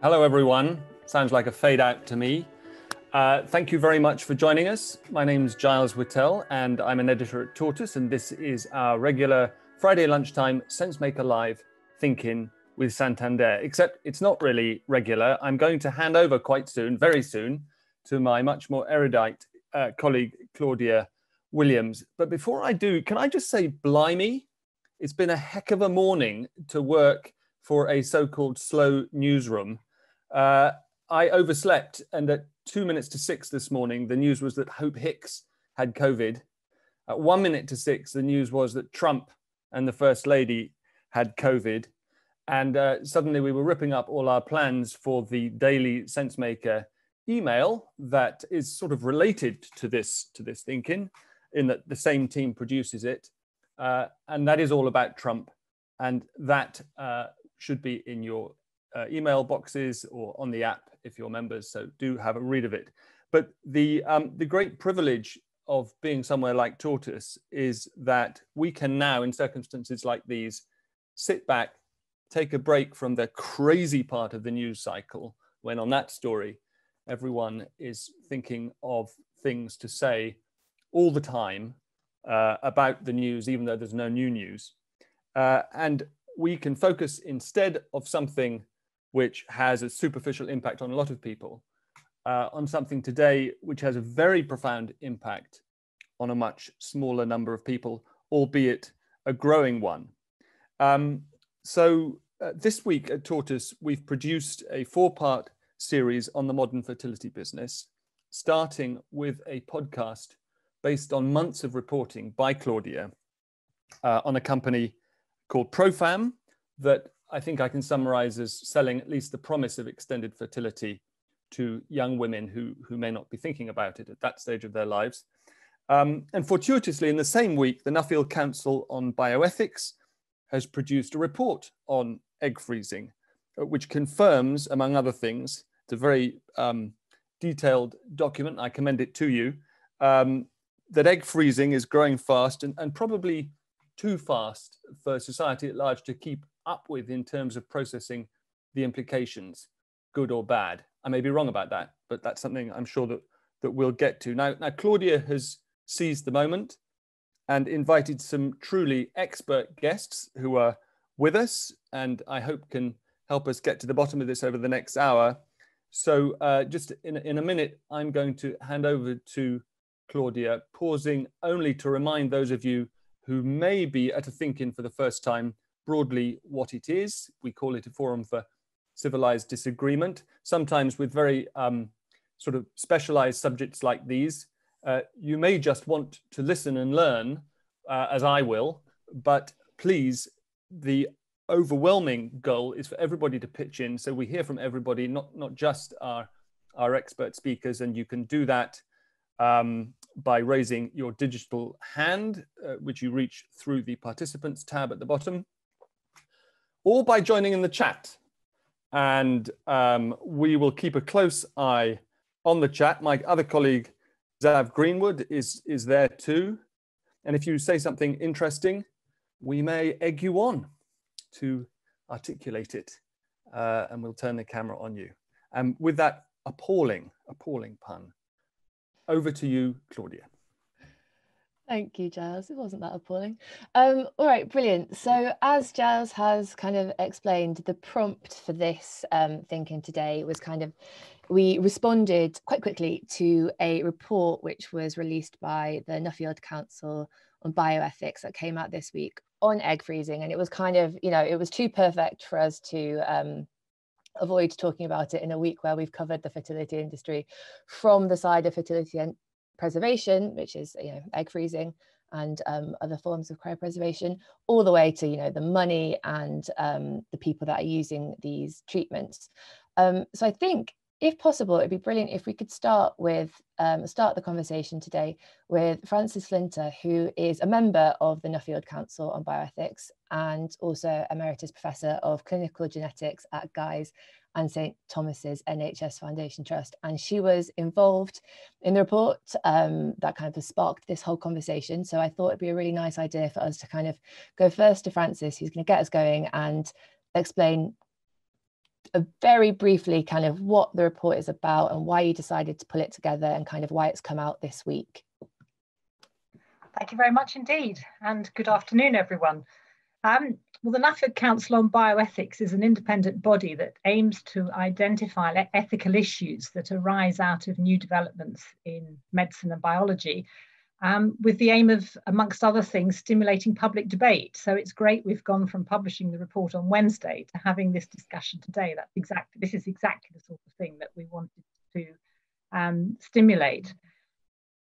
Hello, everyone. Sounds like a fade out to me. Thank you very much for joining us. My name's Giles Whittell, and I'm an editor at Tortoise, and this is our regular Friday lunchtime Sensemaker Live Thinking with Santander, except it's not really regular. I'm going to hand over quite soon, very soon, to my much more erudite colleague, Claudia Williams. But before I do, can I just say, blimey, it's been a heck of a morning to work for a so-called slow newsroom. I overslept, and at 2 minutes to 6 this morning, the news was that Hope Hicks had COVID. At 1 minute to 6, the news was that Trump and the First Lady had COVID. And suddenly we were ripping up all our plans for the daily Sensemaker email that is sort of related to this thinking, in that the same team produces it. And that is all about Trump. And that should be in your email boxes or on the app if you're members, so do have a read of it. But the great privilege of being somewhere like Tortoise is that we can now, in circumstances like these, sit back, take a break from the crazy part of the news cycle, when on that story, everyone is thinking of things to say all the time about the news, even though there's no new news. And we can focus instead of something which has a superficial impact on a lot of people, on something today which has a very profound impact on a much smaller number of people, albeit a growing one. So this week at Tortoise, we've produced a 4-part series on the modern fertility business, starting with a podcast based on months of reporting by Claudia on a company called Profam that I think I can summarize as selling at least the promise of extended fertility to young women who may not be thinking about it at that stage of their lives. And fortuitously, in the same week, the Nuffield Council on Bioethics has produced a report on egg freezing, which confirms, among other things, it's a very detailed document, I commend it to you, that egg freezing is growing fast and probably too fast for society at large to keep up with in terms of processing the implications, good or bad. I may be wrong about that, but that's something I'm sure that we'll get to. Now, Claudia has seized the moment and invited some truly expert guests who are with us, and I hope can help us get to the bottom of this over the next hour. So just in a minute, I'm going to hand over to Claudia, pausing only to remind those of you who may be at a think-in for the first time broadly what it is. We call it a forum for civilized disagreement, sometimes with very sort of specialized subjects like these. You may just want to listen and learn, as I will, but please, the overwhelming goal is for everybody to pitch in, so we hear from everybody, not just our expert speakers, and you can do that by raising your digital hand, which you reach through the participants tab at the bottom, or by joining in the chat. And we will keep a close eye on the chat. My other colleague, Zav Greenwood, is there too. And if you say something interesting, we may egg you on to articulate it, and we'll turn the camera on you. And with that appalling pun, over to you, Claudia. Thank you, Giles. It wasn't that appalling. All right, brilliant. So as Giles has kind of explained, the prompt for this thinking today was we responded quite quickly to a report which was released by the Nuffield Council on Bioethics that came out this week on egg freezing. And it was it was too perfect for us to avoid talking about it in a week where we've covered the fertility industry from the side of fertility and preservation, which is egg freezing and other forms of cryopreservation, all the way to the money and the people that are using these treatments. So I think, if possible, it'd be brilliant if we could start the conversation today with Frances Flinter, who is a member of the Nuffield Council on Bioethics and also Emeritus Professor of Clinical Genetics at Guy's and St Thomas's NHS Foundation Trust. And she was involved in the report that kind of sparked this whole conversation. So I thought it'd be a really nice idea for us to kind of go first to Frances, who's going to get us going and explain very briefly kind of what the report is about and why you decided to pull it together and kind of why it's come out this week. Thank you very much indeed, and good afternoon, everyone. Well, the Nuffield Council on Bioethics is an independent body that aims to identify ethical issues that arise out of new developments in medicine and biology, with the aim of, amongst other things, stimulating public debate. So it's great we've gone from publishing the report on Wednesday to having this discussion today. This is exactly the sort of thing that we wanted to stimulate.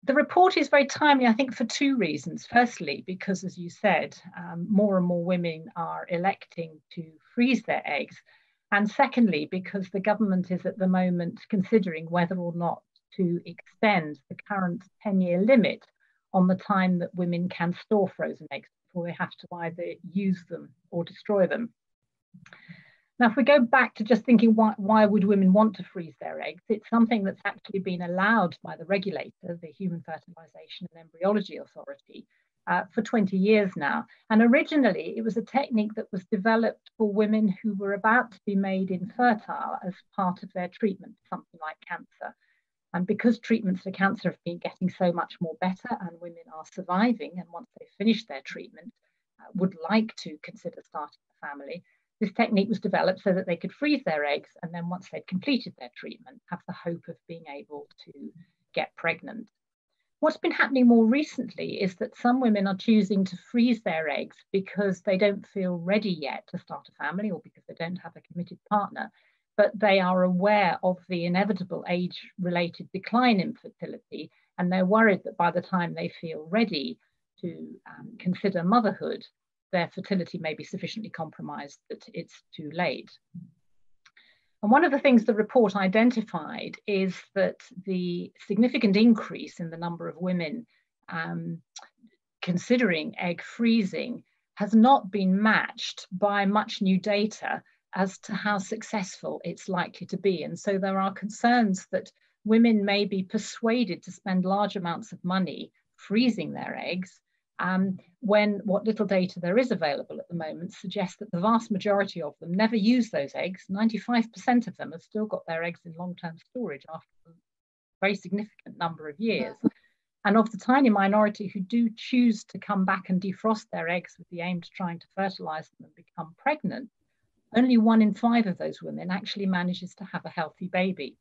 The report is very timely, I think, for two reasons. Firstly, because, as you said, more and more women are electing to freeze their eggs. And secondly, because the government is at the moment considering whether or not to extend the current 10-year limit on the time that women can store frozen eggs before they have to either use them or destroy them. Now, if we go back to just thinking why would women want to freeze their eggs, it's something that's actually been allowed by the regulator, the Human Fertilisation and Embryology Authority, for 20 years now. And originally, it was a technique that was developed for women who were about to be made infertile as part of their treatment, something like cancer. And because treatments for cancer have been getting so much more better and women are surviving, and once they finish their treatment, would like to consider starting a family, this technique was developed so that they could freeze their eggs and then once they'd completed their treatment, have the hope of being able to get pregnant. What's been happening more recently is that some women are choosing to freeze their eggs because they don't feel ready yet to start a family or because they don't have a committed partner, but they are aware of the inevitable age-related decline in fertility, and they're worried that by the time they feel ready to consider motherhood, their fertility may be sufficiently compromised that it's too late. And one of the things the report identified is that the significant increase in the number of women considering egg freezing has not been matched by much new data as to how successful it's likely to be. And so there are concerns that women may be persuaded to spend large amounts of money freezing their eggs, when what little data there is available at the moment suggests that the vast majority of them never use those eggs. 95% of them have still got their eggs in long-term storage after a very significant number of years. And of the tiny minority who do choose to come back and defrost their eggs with the aim to trying to fertilize them and become pregnant, only 1 in 5 of those women actually manages to have a healthy baby.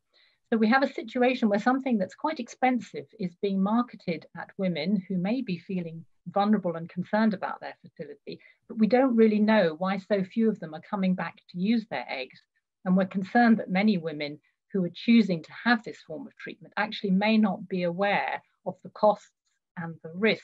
So we have a situation where something that's quite expensive is being marketed at women who may be feeling vulnerable and concerned about their fertility, but we don't really know why so few of them are coming back to use their eggs. And we're concerned that many women who are choosing to have this form of treatment actually may not be aware of the costs and the risks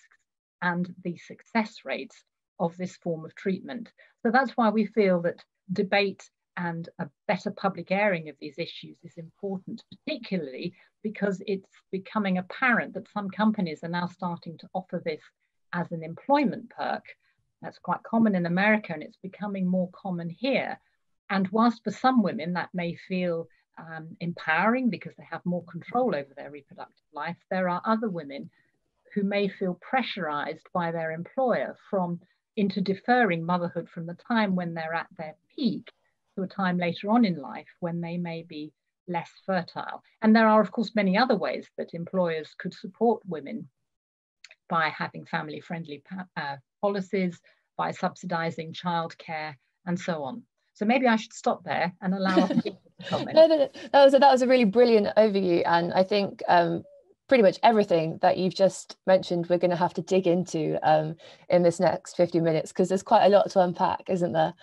and the success rates of this form of treatment. So that's why we feel that debate and a better public airing of these issues is important, particularly because it's becoming apparent that some companies are now starting to offer this as an employment perk. That's quite common in America and it's becoming more common here. And whilst for some women that may feel empowering because they have more control over their reproductive life, there are other women who may feel pressurized by their employer into deferring motherhood from the time when they're at their peak to a time later on in life when they may be less fertile. And there are, of course, many other ways that employers could support women by having family-friendly policies, by subsidizing childcare, and so on. So maybe I should stop there and allow other people to comment. No. That was a really brilliant overview, and I think pretty much everything that you've just mentioned we're going to have to dig into in this next 50 minutes because there's quite a lot to unpack, isn't there?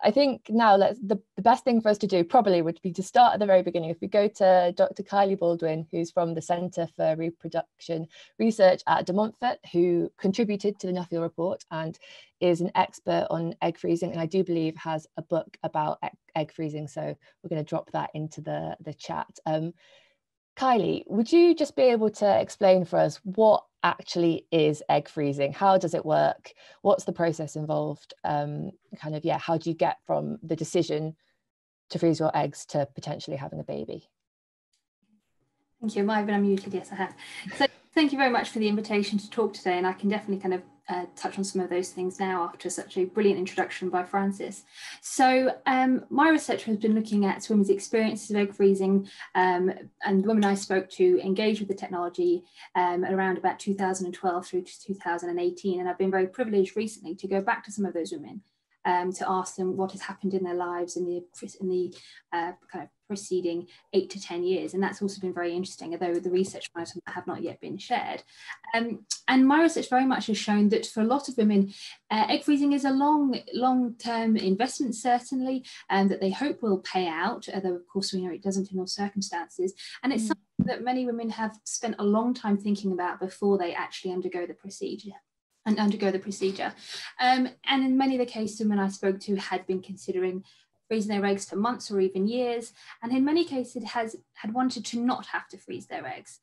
I think now the best thing for us to do probably would be to start at the very beginning. If we go to Dr. Kylie Baldwin, who's from the Centre for Reproduction Research at Montfort, who contributed to the Nuffield report and is an expert on egg freezing, and I do believe has a book about egg freezing. So we're going to drop that into the chat. Kylie, would you just be able to explain for us what actually is egg freezing? How does it work? What's the process involved? How do you get from the decision to freeze your eggs to potentially having a baby? Thank you. Am I even unmuted? Yes, I have. So Thank you very much for the invitation to talk today, and I can definitely kind of touch on some of those things now after such a brilliant introduction by Francis. So my research has been looking at women's experiences of egg freezing, and the women I spoke to engaged with the technology around about 2012 through to 2018, and I've been very privileged recently to go back to some of those women to ask them what has happened in their lives in the kind of preceding 8 to 10 years. And that's also been very interesting, although the research items have not yet been shared. And my research very much has shown that for a lot of women, egg freezing is a long-term investment, certainly, and that they hope will pay out, although of course we know it doesn't in all circumstances. And it's something that many women have spent a long time thinking about before they actually undergo the procedure. And in many of the cases, women I spoke to had been considering freezing their eggs for months or even years, and in many cases had wanted to not have to freeze their eggs,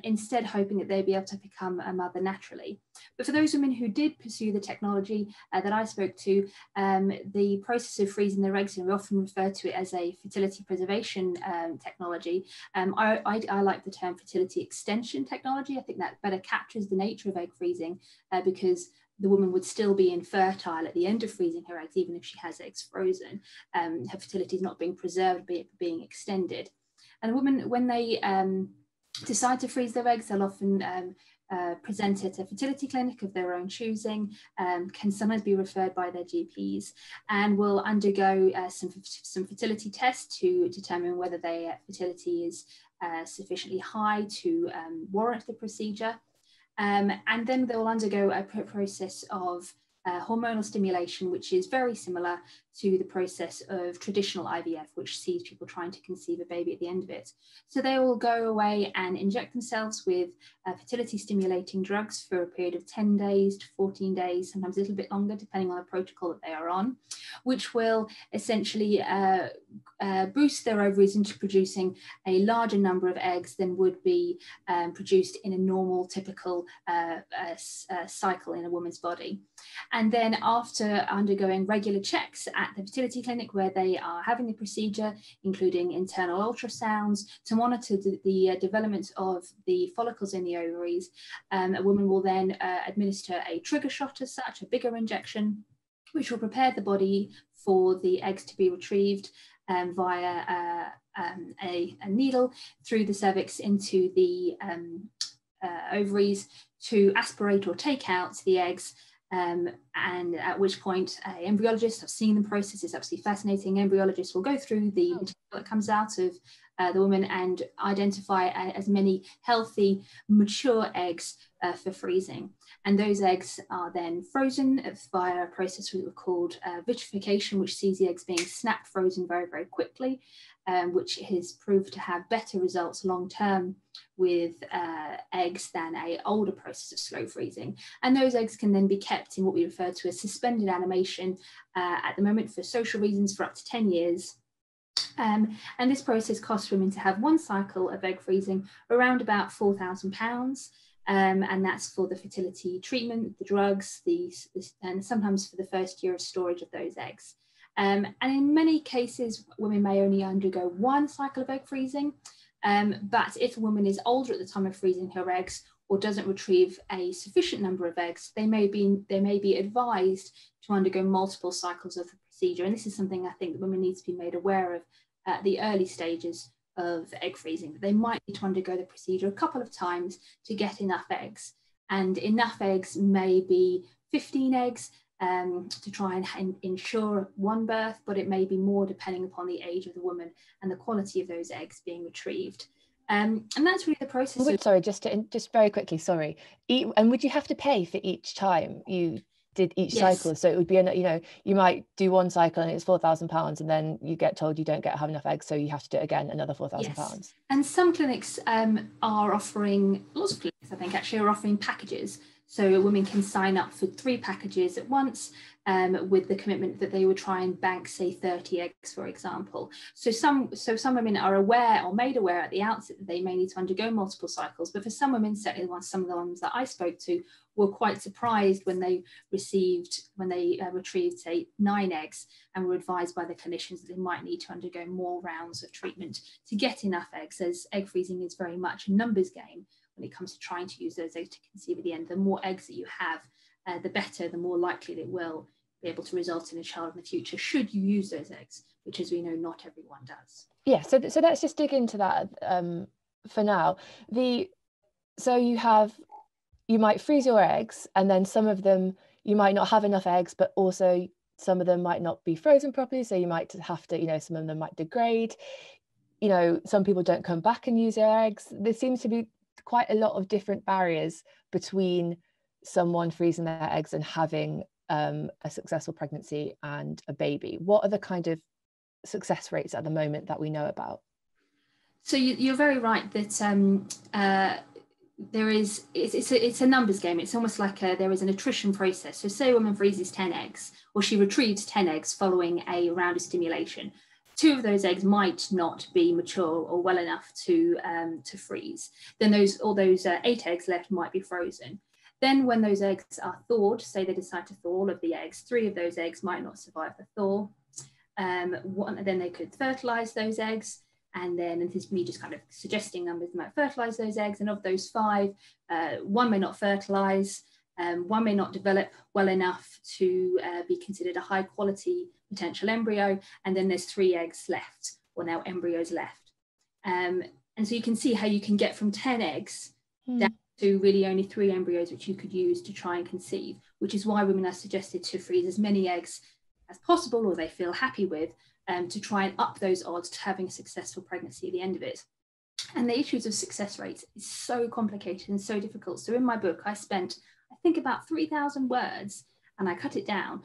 instead hoping that they'd be able to become a mother naturally. But for those women who did pursue the technology that I spoke to, the process of freezing their eggs, and we often refer to it as a fertility preservation technology. I like the term fertility extension technology. I think that better captures the nature of egg freezing because the woman would still be infertile at the end of freezing her eggs, even if she has eggs frozen. Her fertility is not being preserved, but being extended. And a woman, when they decide to freeze their eggs, they'll often present at a fertility clinic of their own choosing, can sometimes be referred by their GPs, and will undergo some fertility tests to determine whether their fertility is sufficiently high to warrant the procedure. And then they'll undergo a process of hormonal stimulation, which is very similar to the process of traditional IVF, which sees people trying to conceive a baby at the end of it. So they will go away and inject themselves with fertility stimulating drugs for a period of 10 days to 14 days, sometimes a little bit longer, depending on the protocol that they are on, which will essentially boost their ovaries into producing a larger number of eggs than would be produced in a normal, typical cycle in a woman's body. And then after undergoing regular checks at the fertility clinic where they are having the procedure, including internal ultrasounds to monitor the development of the follicles in the ovaries, a woman will then administer a trigger shot as such, a bigger injection, which will prepare the body for the eggs to be retrieved via a needle through the cervix into the ovaries to aspirate or take out the eggs. And at which point embryologists, I've seen the process, it's absolutely fascinating. Embryologists will go through the material that comes out of the woman and identify as many healthy, mature eggs for freezing. And those eggs are then frozen via a process called vitrification, which sees the eggs being snapped frozen very, very quickly, which has proved to have better results long-term with eggs than an older process of slow freezing. And those eggs can then be kept in what we refer to as suspended animation at the moment for social reasons for up to 10 years. And this process costs women to have one cycle of egg freezing around about £4,000. And that's for the fertility treatment, the drugs, and sometimes for the first year of storage of those eggs. And in many cases, women may only undergo one cycle of egg freezing, but if a woman is older at the time of freezing her eggs or doesn't retrieve a sufficient number of eggs, they may be advised to undergo multiple cycles of the procedure. And this is something I think that women need to be made aware of at the early stages of egg freezing, that they might need to undergo the procedure a couple of times to get enough eggs. And enough eggs may be 15 eggs to try and ensure one birth, but it may be more depending upon the age of the woman and the quality of those eggs being retrieved. And that's really the process. Sorry, just very quickly, sorry. And would you have to pay for each time you did each cycle? So it would be, you might do one cycle and it's £4,000, and then you get told you don't have enough eggs, so you have to do it again, another £4,000. And some clinics are offering, lots of clinics I think actually are offering packages. So women can sign up for 3 packages at once with the commitment that they would try and bank, say, 30 eggs, for example. So some women are aware or made aware at the outset that they may need to undergo multiple cycles. But for some women, certainly some of the ones that I spoke to, were quite surprised when they retrieved, say, 9 eggs and were advised by the clinicians that they might need to undergo more rounds of treatment to get enough eggs, as egg freezing is very much a numbers game, when it comes to trying to use those eggs to conceive at the end. The more eggs that you have, the better, the more likely it will be able to result in a child in the future, should you use those eggs, which, as we know, not everyone does. Yeah, so let's just dig into that for now. So you might freeze your eggs, and then some of them you might not have enough eggs, but also some of them might not be frozen properly, so you might have to, some of them might degrade. Some people don't come back and use their eggs. There seems to be quite a lot of different barriers between someone freezing their eggs and having a successful pregnancy and a baby. What are the kind of success rates at the moment that we know about? So you're very right that it's a numbers game. It's almost like there is an attrition process. So say a woman freezes 10 eggs, or she retrieves 10 eggs following a round of stimulation. 2 of those eggs might not be mature or well enough to freeze. Then all those 8 eggs left might be frozen. Then when those eggs are thawed, say they decide to thaw all of the eggs, 3 of those eggs might not survive the thaw. Then they could fertilize those eggs. And this is me just kind of suggesting numbers, they might fertilize those eggs. And of those 5, 1 may not fertilize, 1 may not develop well enough to be considered a high quality potential embryo. And then there's 3 eggs left, or now embryos left. And so you can see how you can get from 10 eggs down to really only 3 embryos, which you could use to try and conceive, which is why women are suggested to freeze as many eggs as possible, or they feel happy with, to try and up those odds to having a successful pregnancy at the end of it. And the issues of success rates is so complicated and so difficult. So in my book, I spent, I think, about 3,000 words, and I cut it down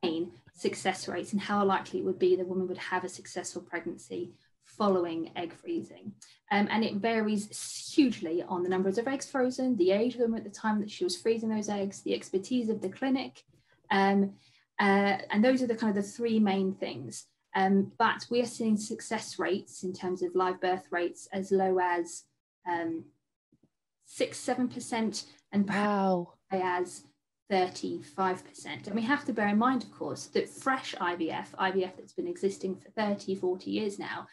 in success rates and how likely it would be the woman would have a successful pregnancy following egg freezing. And it varies hugely on the numbers of eggs frozen, the age of the woman at the time that she was freezing those eggs, the expertise of the clinic. And those are the kind of the 3 main things. But we are seeing success rates in terms of live birth rates as low as 6-7%, and perhaps as 35%. And we have to bear in mind, of course, that fresh IVF that's been existing for 30-40 years now,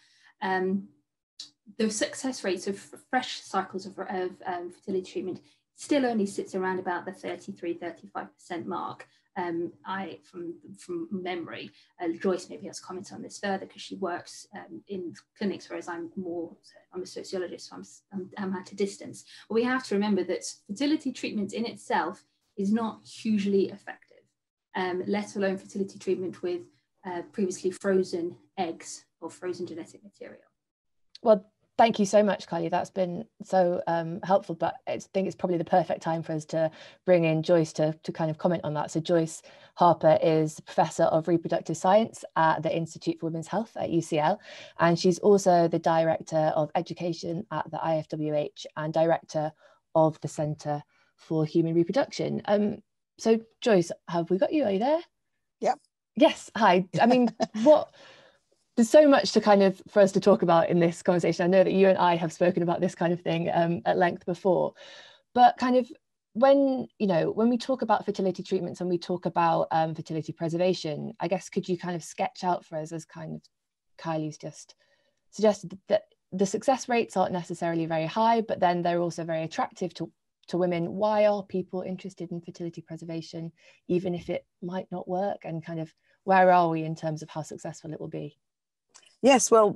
the success rates of fresh cycles of fertility treatment still only sits around about the 33-35% mark. From memory, Joyce maybe has comments on this further because she works in clinics, whereas I'm a sociologist, so I'm at a distance. But we have to remember that fertility treatment in itself is not hugely effective, let alone fertility treatment with previously frozen eggs or frozen genetic material. Well, thank you so much, Kylie. That's been so helpful, but I think it's probably the perfect time for us to bring in Joyce to kind of comment on that. So Joyce Harper is Professor of Reproductive Science at the Institute for Women's Health at UCL, and she's also the Director of Education at the IfWH and Director of the Centre for Human Reproduction. So Joyce, have we got you? Are you there? Yep. Yes. Hi. I mean, there's so much for us to talk about in this conversation. I know that you and I have spoken about this kind of thing at length before, but kind of when we talk about fertility treatments and we talk about fertility preservation, I guess could you kind of sketch out for us, as kind of Kylie's just suggested, that the success rates aren't necessarily very high, but then they're also very attractive to women. Why are people interested in fertility preservation, even if it might not work? And kind of where are we in terms of how successful it will be? Yes, well,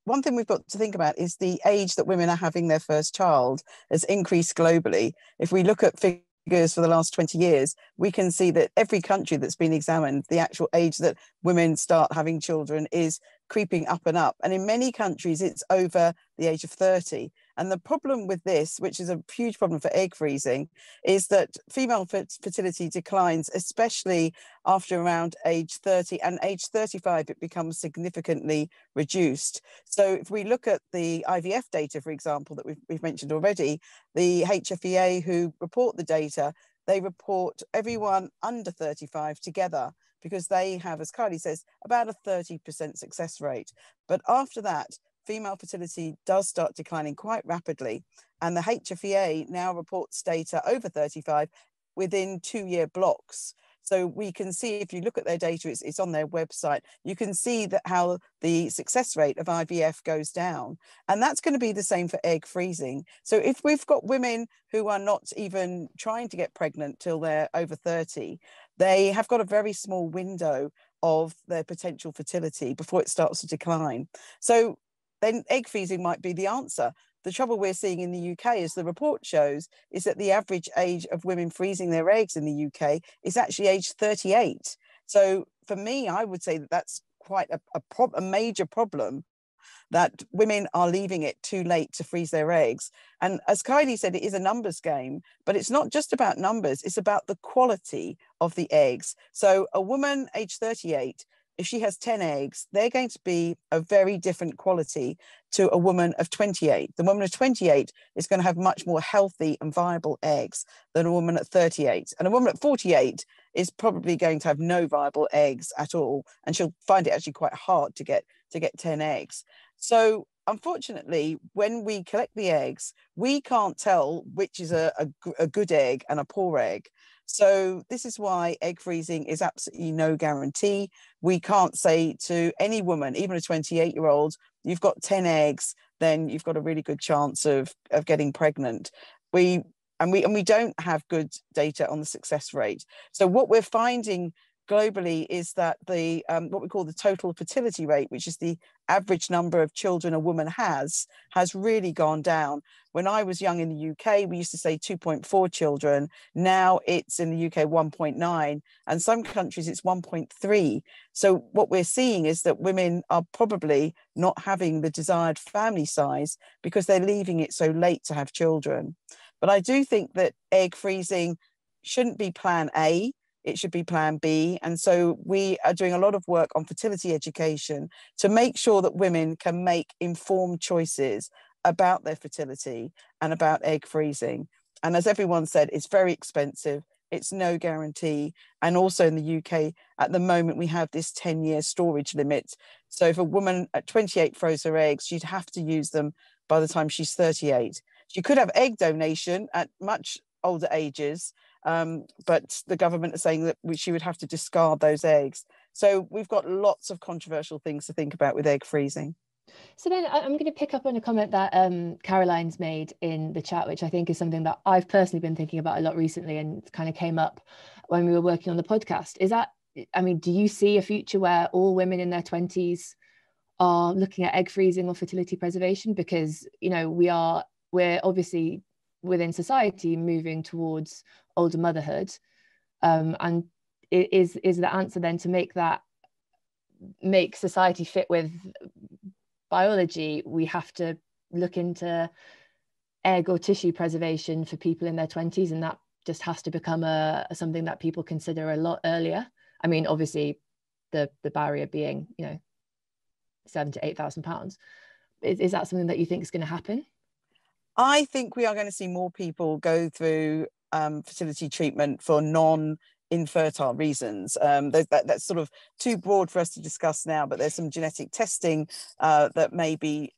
one thing we've got to think about is the age that women are having their first child has increased globally. If we look at figures for the last 20 years, we can see that every country that's been examined, the actual age that women start having children is creeping up and up. And in many countries, it's over the age of 30. And the problem with this, which is a huge problem for egg freezing, is that female fertility declines, especially after around age 30, and age 35, it becomes significantly reduced. So if we look at the IVF data, for example, that we've mentioned already, the HFEA who report the data, they report everyone under 35 together, because they have, as Kylie says, about a 30% success rate. But after that, female fertility does start declining quite rapidly. And the HFEA now reports data over 35 within 2-year blocks. So we can see, if you look at their data, it's on their website, you can see that how the success rate of IVF goes down. And that's going to be the same for egg freezing. So if we've got women who are not even trying to get pregnant till they're over 30, they have got a very small window of their potential fertility before it starts to decline. So then egg freezing might be the answer. The trouble we're seeing in the UK, as the report shows, is that the average age of women freezing their eggs in the UK is actually age 38. So for me, I would say that that's quite a major problem, that women are leaving it too late to freeze their eggs. And as Kylie said, it is a numbers game, but it's not just about numbers, it's about the quality of the eggs. So a woman age 38, if she has 10 eggs, they're going to be a very different quality to a woman of 28. The woman of 28 is going to have much more healthy and viable eggs than a woman at 38. And a woman at 48 is probably going to have no viable eggs at all. And she'll find it actually quite hard to get 10 eggs. So unfortunately, when we collect the eggs, we can't tell which is a good egg and a poor egg. So this is why egg freezing is absolutely no guarantee. We can't say to any woman, even a 28-year-old, you've got 10 eggs, then you've got a really good chance of getting pregnant. We don't have good data on the success rate. So what we're finding globally is that the what we call the total fertility rate, which is the average number of children a woman has really gone down. When I was young in the UK, we used to say 2.4 children. Now it's in the UK 1.9, and some countries it's 1.3. So what we're seeing is that women are probably not having the desired family size because they're leaving it so late to have children. But I do think that egg freezing shouldn't be plan A. It should be plan B. And so we are doing a lot of work on fertility education to make sure that women can make informed choices about their fertility and about egg freezing. And as everyone said, it's very expensive. It's no guarantee. And also in the UK, at the moment, we have this 10-year storage limit. So if a woman at 28 froze her eggs, she'd have to use them by the time she's 38. She could have egg donation at much older ages, but the government is saying that she would have to discard those eggs. So we've got lots of controversial things to think about with egg freezing. So then I'm going to pick up on a comment that Caroline's made in the chat, which I think is something that I've personally been thinking about a lot recently and kind of came up when we were working on the podcast. Is that, I mean, do you see a future where all women in their 20s are looking at egg freezing or fertility preservation? Because, you know, we're obviously within society moving towards older motherhood, and is the answer then to make society fit with biology, we have to look into egg or tissue preservation for people in their 20s, and that just has to become something that people consider a lot earlier? I mean, obviously the barrier being, you know, £7,000 to £8,000. Is that something that you think is going to happen? I think we are going to see more people go through fertility treatment for non-infertile reasons. That's sort of too broad for us to discuss now, but there's some genetic testing that may be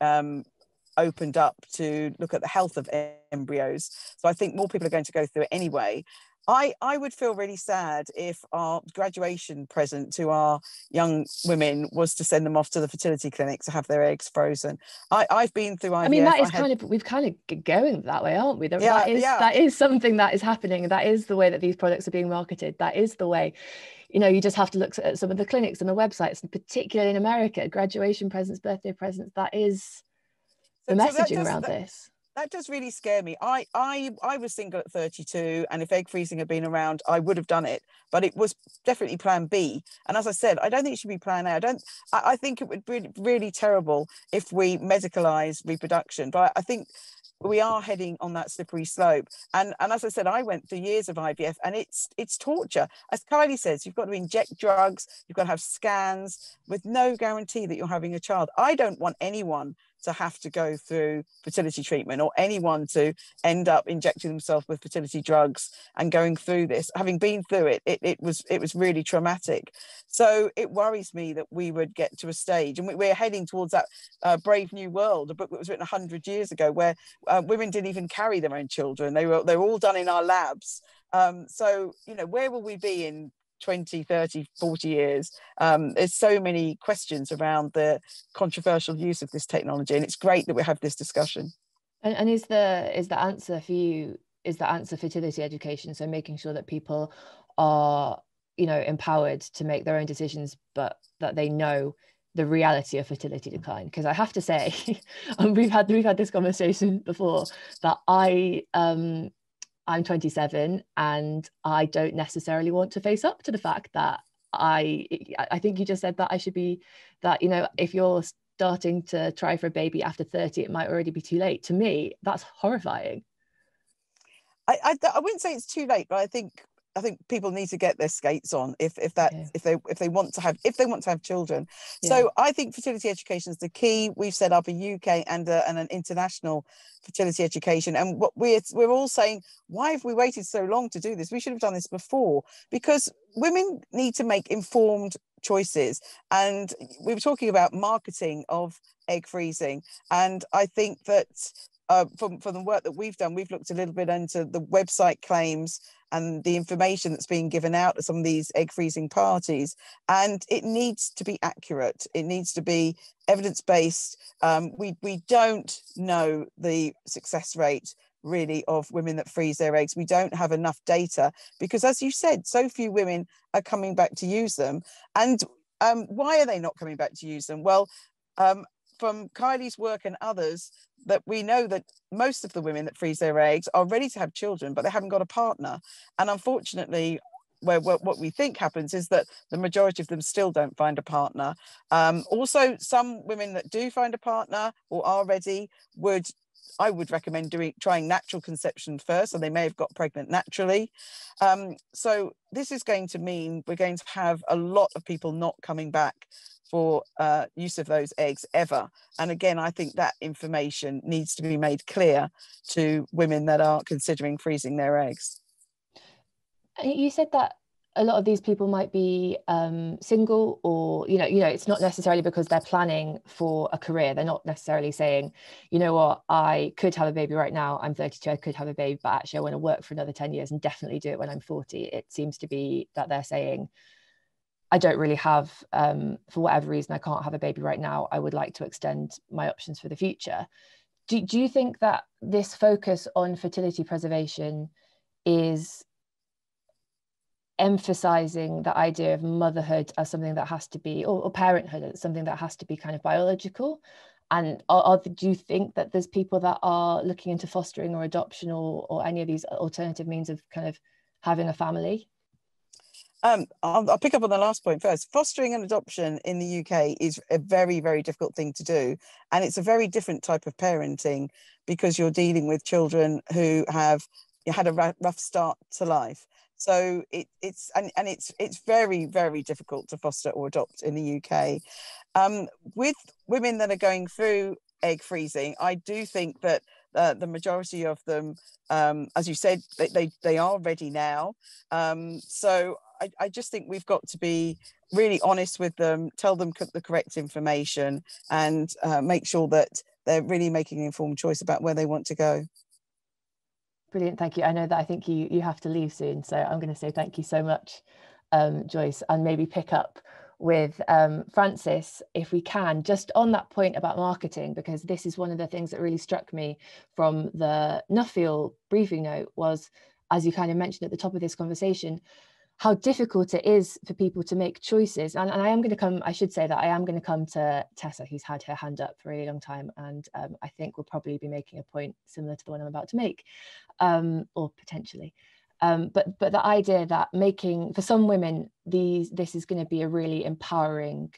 opened up to look at the health of embryos. So I think more people are going to go through it anyway. I would feel really sad if our graduation present to our young women was to send them off to the fertility clinic to have their eggs frozen. I've been through IVF. I mean, that is we've kind of going that way, aren't we? That is something that is happening. That is the way that these products are being marketed. That is the way, you know, you just have to look at some of the clinics and the websites, and particularly in America, graduation presents, birthday presents, that is the messaging around this. That does really scare me. I was single at 32, and if egg freezing had been around, I would have done it. But it was definitely plan B. And as I said, I don't think it should be plan A. I think it would be really terrible if we medicalize reproduction. But I think we are heading on that slippery slope. And as I said, I went through years of IVF, and it's torture. As Kylie says, you've got to inject drugs, you've got to have scans with no guarantee that you're having a child. I don't want anyone to have to go through fertility treatment, or anyone to end up injecting themselves with fertility drugs and going through this. Having been through it, it was really traumatic. So it worries me that we would get to a stage, and we're heading towards that Brave New World, a book that was written 100 years ago, where women didn't even carry their own children. They were all done in our labs. So, you know, where will we be in 20, 30, 40 years. There's so many questions around the controversial use of this technology, and it's great that we have this discussion. And is the answer for you, is the answer fertility education? So making sure that people are, you know, empowered to make their own decisions, but that they know the reality of fertility decline? Because I have to say, and we've had this conversation before, that I'm 27 and I don't necessarily want to face up to the fact that I think you just said that I should be, that, you know, if you're starting to try for a baby after 30, it might already be too late. To me, that's horrifying. I wouldn't say it's too late, but I think people need to get their skates on if they want to have children. Yeah. So I think fertility education is the key. We've set up a UK and an international fertility education, and what we're all saying, why have we waited so long to do this? We should have done this before, because women need to make informed choices. And we were talking about marketing of egg freezing, and I think that from the work that we've done, we've looked a little bit into the website claims and the information that's being given out at some of these egg freezing parties, and it needs to be accurate. It needs to be evidence-based. We don't know the success rate really of women that freeze their eggs. We don't have enough data because, as you said, so few women are coming back to use them. And why are they not coming back to use them? Well, from Kylie's work and others, that we know that most of the women that freeze their eggs are ready to have children, but they haven't got a partner. And unfortunately, what we think happens is that the majority of them still don't find a partner. Also, some women that do find a partner or are ready I would recommend trying natural conception first, so they may have got pregnant naturally. So this is going to mean we're going to have a lot of people not coming back for use of those eggs ever. And again, I think that information needs to be made clear to women that are considering freezing their eggs. You said that a lot of these people might be single, or you know it's not necessarily because they're planning for a career. They're not necessarily saying, you know what, I could have a baby right now, I'm 32, I could have a baby, but actually I want to work for another 10 years and definitely do it when I'm 40. It seems to be that they're saying, I don't really have, for whatever reason, I can't have a baby right now. I would like to extend my options for the future. Do you think that this focus on fertility preservation is emphasizing the idea of motherhood as something that has to be, or parenthood as something that has to be kind of biological? And do you think that there's people that are looking into fostering or adoption or any of these alternative means of kind of having a family? I'll pick up on the last point first. Fostering and adoption in the UK is a very, very difficult thing to do. And it's a very different type of parenting because you're dealing with children who have had a rough start to life. So it's very, very difficult to foster or adopt in the UK. With women that are going through egg freezing, I do think that the majority of them, as you said, they are ready now. So I just think we've got to be really honest with them, tell them the correct information, and make sure that they're really making an informed choice about where they want to go. Brilliant, thank you. I know that I think you have to leave soon, so I'm going to say thank you so much, Joyce, and maybe pick up with Francis, if we can, just on that point about marketing, because this is one of the things that really struck me from the Nuffield briefing note was, as you kind of mentioned at the top of this conversation, how difficult it is for people to make choices. And I should say that I am going to come to Tessa, who's had her hand up for a really long time, and I think we'll probably be making a point similar to the one I'm about to make, or potentially. But the idea that for some women, this is going to be a really empowering,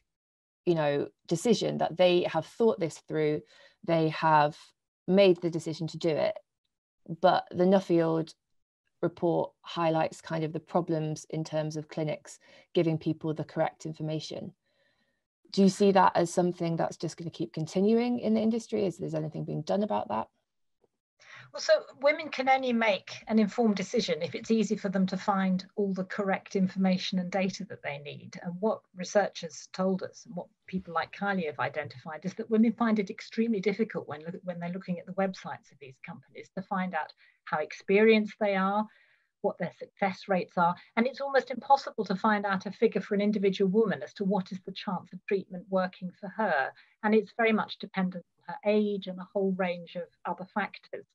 decision, that they have thought this through, they have made the decision to do it. But the Nuffield report highlights kind of the problems in terms of clinics giving people the correct information. Do you see that as something that's just going to keep continuing in the industry? Is there anything being done about that? Well, so women can only make an informed decision if it's easy for them to find all the correct information and data that they need. And what researchers told us, and what people like Kylie have identified, is that women find it extremely difficult when they're looking at the websites of these companies to find out how experienced they are, what their success rates are. And it's almost impossible to find out a figure for an individual woman as to what is the chance of treatment working for her. And it's very much dependent on her age and a whole range of other factors.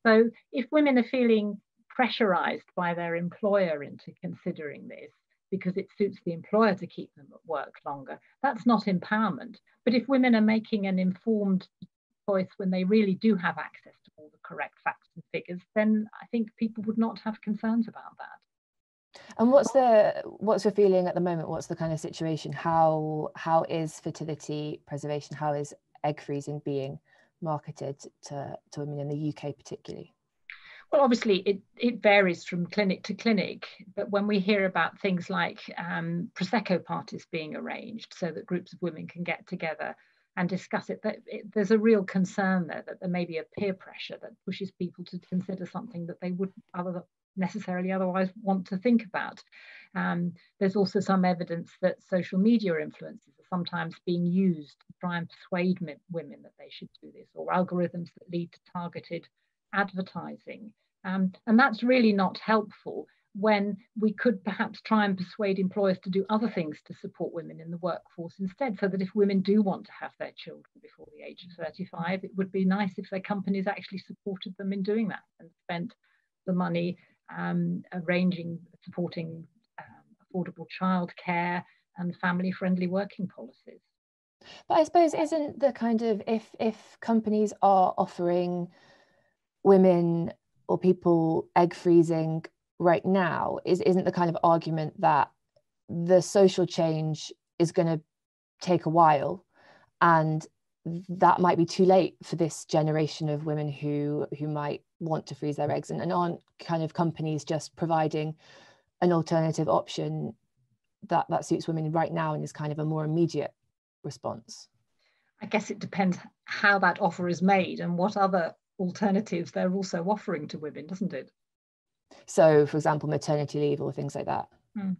So if women are feeling pressurized by their employer into considering this because it suits the employer to keep them at work longer, that's not empowerment. But if women are making an informed choice when they really do have access to all the correct facts and figures, then I think people would not have concerns about that. And what's the feeling at the moment? What's the kind of situation? How is fertility preservation, how is egg freezing being marketed to women in the UK particularly? Well, obviously it varies from clinic to clinic, but when we hear about things like Prosecco parties being arranged so that groups of women can get together and discuss it, there's a real concern there that there may be a peer pressure that pushes people to consider something that they wouldn't necessarily otherwise want to think about. There's also some evidence that social media influences are sometimes being used to try and persuade women that they should do this, or algorithms that lead to targeted advertising. And that's really not helpful when we could perhaps try and persuade employers to do other things to support women in the workforce instead, so that if women do want to have their children before the age of 35, it would be nice if their companies actually supported them in doing that and spent the money supporting affordable childcare and family-friendly working policies. But I suppose isn't the kind of, if companies are offering women or people egg freezing right now, isn't the kind of argument that the social change is going to take a while, and that might be too late for this generation of women who might want to freeze their eggs, and aren't kind of companies just providing an alternative option that suits women right now and is kind of a more immediate response? I guess it depends how that offer is made and what other alternatives they're also offering to women, doesn't it? So, for example, maternity leave or things like that. Mm.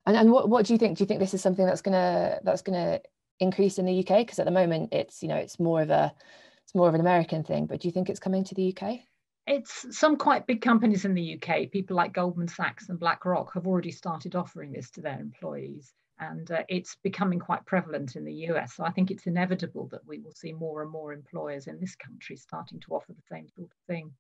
And what do you think? Do you think this is something that's gonna increase in the UK? Because at the moment it's more of an American thing, but do you think it's coming to the UK? It's some quite big companies in the UK, people like Goldman Sachs and BlackRock, have already started offering this to their employees, and it's becoming quite prevalent in the US. So I think it's inevitable that we will see more and more employers in this country starting to offer the same sort of thing.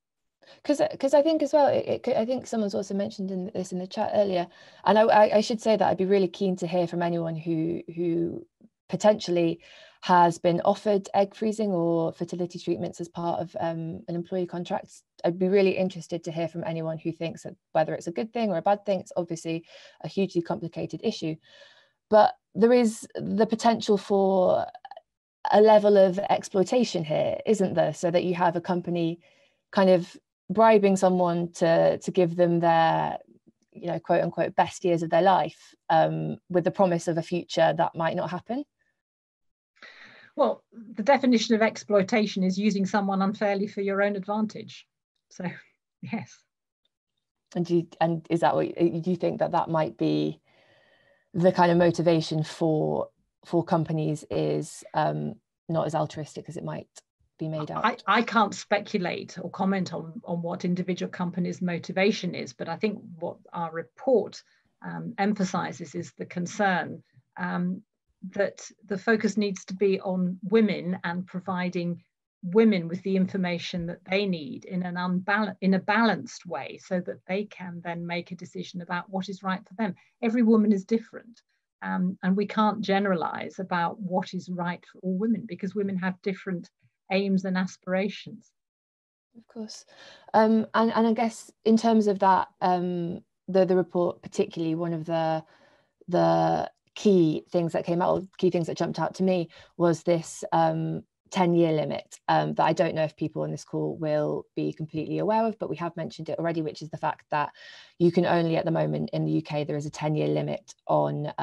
Because I think as well, I think someone's also mentioned this in the chat earlier, and I should say that I'd be really keen to hear from anyone who potentially has been offered egg freezing or fertility treatments as part of an employee contract. I'd be really interested to hear from anyone who thinks that whether it's a good thing or a bad thing. It's obviously a hugely complicated issue, but there is the potential for a level of exploitation here, isn't there? So that you have a company kind of bribing someone to give them their, quote unquote, best years of their life, with the promise of a future that might not happen. Well, the definition of exploitation is using someone unfairly for your own advantage. So, yes. And is that what do you think that might be the kind of motivation for companies is not as altruistic as it might be made out? I can't speculate or comment on what individual companies' motivation is, but I think what our report emphasizes is the concern that the focus needs to be on women and providing women with the information that they need in a balanced way, so that they can then make a decision about what is right for them. Every woman is different, and we can't generalize about what is right for all women, because women have different aims and aspirations. Of course. And I guess in terms of that, the report, particularly one of the key things that came out, or key things that jumped out to me, was this 10-year limit that I don't know if people on this call will be completely aware of, but we have mentioned it already, which is the fact that you can only, at the moment in the UK, there is a 10-year limit on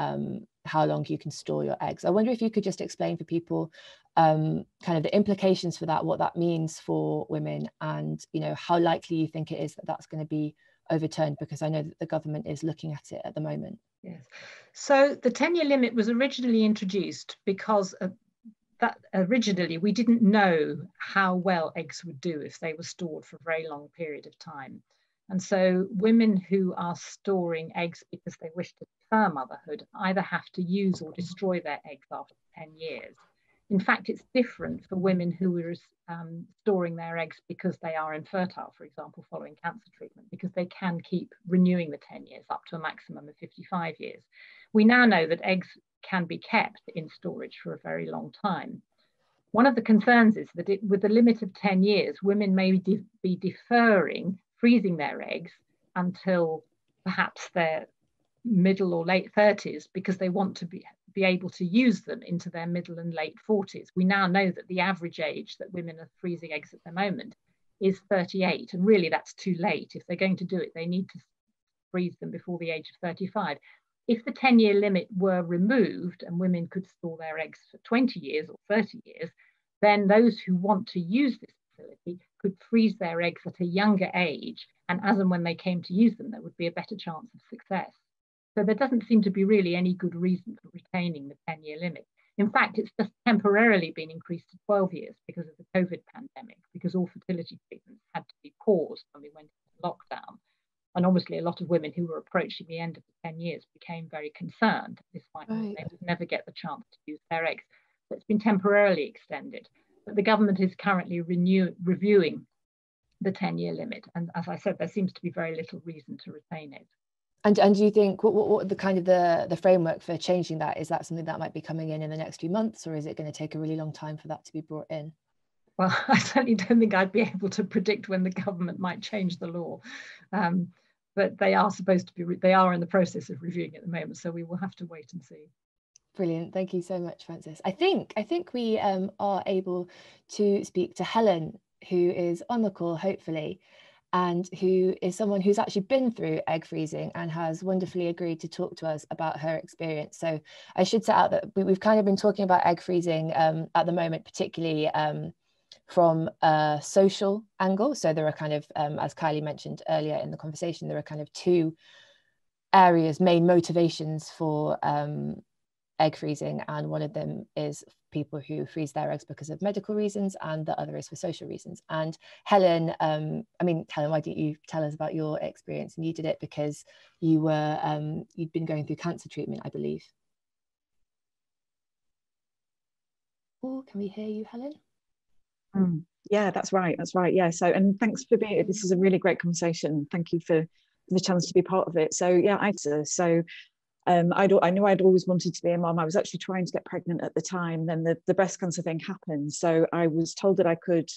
how long you can store your eggs. I wonder if you could just explain for people kind of the implications for that, what that means for women, and how likely you think it is that that's going to be overturned, because I know that the government is looking at it at the moment. Yes. So the 10-year limit was originally introduced because that originally we didn't know how well eggs would do if they were stored for a very long period of time. And so women who are storing eggs because they wish to defer motherhood either have to use or destroy their eggs after 10 years. In fact, it's different for women who are storing their eggs because they are infertile, for example, following cancer treatment, because they can keep renewing the 10 years up to a maximum of 55 years. We now know that eggs can be kept in storage for a very long time. One of the concerns is that with the limit of 10 years, women may be deferring freezing their eggs until perhaps their middle or late 30s because they want to be able to use them into their middle and late 40s. We now know that the average age that women are freezing eggs at the moment is 38, and really that's too late. If they're going to do it, they need to freeze them before the age of 35. If the 10-year limit were removed and women could store their eggs for 20 years or 30 years, then those who want to use this facility could freeze their eggs at a younger age, and as and when they came to use them, there would be a better chance of success. So there doesn't seem to be really any good reason for retaining the 10-year limit. In fact, it's just temporarily been increased to 12 years because of the COVID pandemic, because all fertility treatments had to be paused when we went into lockdown. And obviously a lot of women who were approaching the end of the 10 years became very concerned. This might mean they would never get the chance to use their eggs. So it's been temporarily extended. But the government is currently reviewing the 10-year limit. And as I said, there seems to be very little reason to retain it. And do you think what the kind of the framework for changing that, is that something that might be coming in the next few months, or is it going to take a really long time for that to be brought in? Well, I certainly don't think I'd be able to predict when the government might change the law, but they are supposed to be. They are in the process of reviewing at the moment, so we will have to wait and see. Brilliant, thank you so much, Frances. I think we are able to speak to Helen, who is on the call, hopefully, and who is someone who's actually been through egg freezing and has wonderfully agreed to talk to us about her experience. So I should set out that we've kind of been talking about egg freezing at the moment, particularly from a social angle. So there are kind of, as Kylie mentioned earlier in the conversation, there are kind of two main motivations for egg freezing, and one of them is people who freeze their eggs because of medical reasons, and the other is for social reasons. And Helen, Helen, why don't you tell us about your experience? And you did it because you were you'd been going through cancer treatment, I believe. Oh, can we hear you, Helen? Yeah, that's right. Yeah. So, and thanks for being. This is a really great conversation. Thank you for the chance to be part of it. So, yeah, I knew I'd always wanted to be a mom. I was actually trying to get pregnant at the time. Then the breast cancer thing happened. So I was told that I could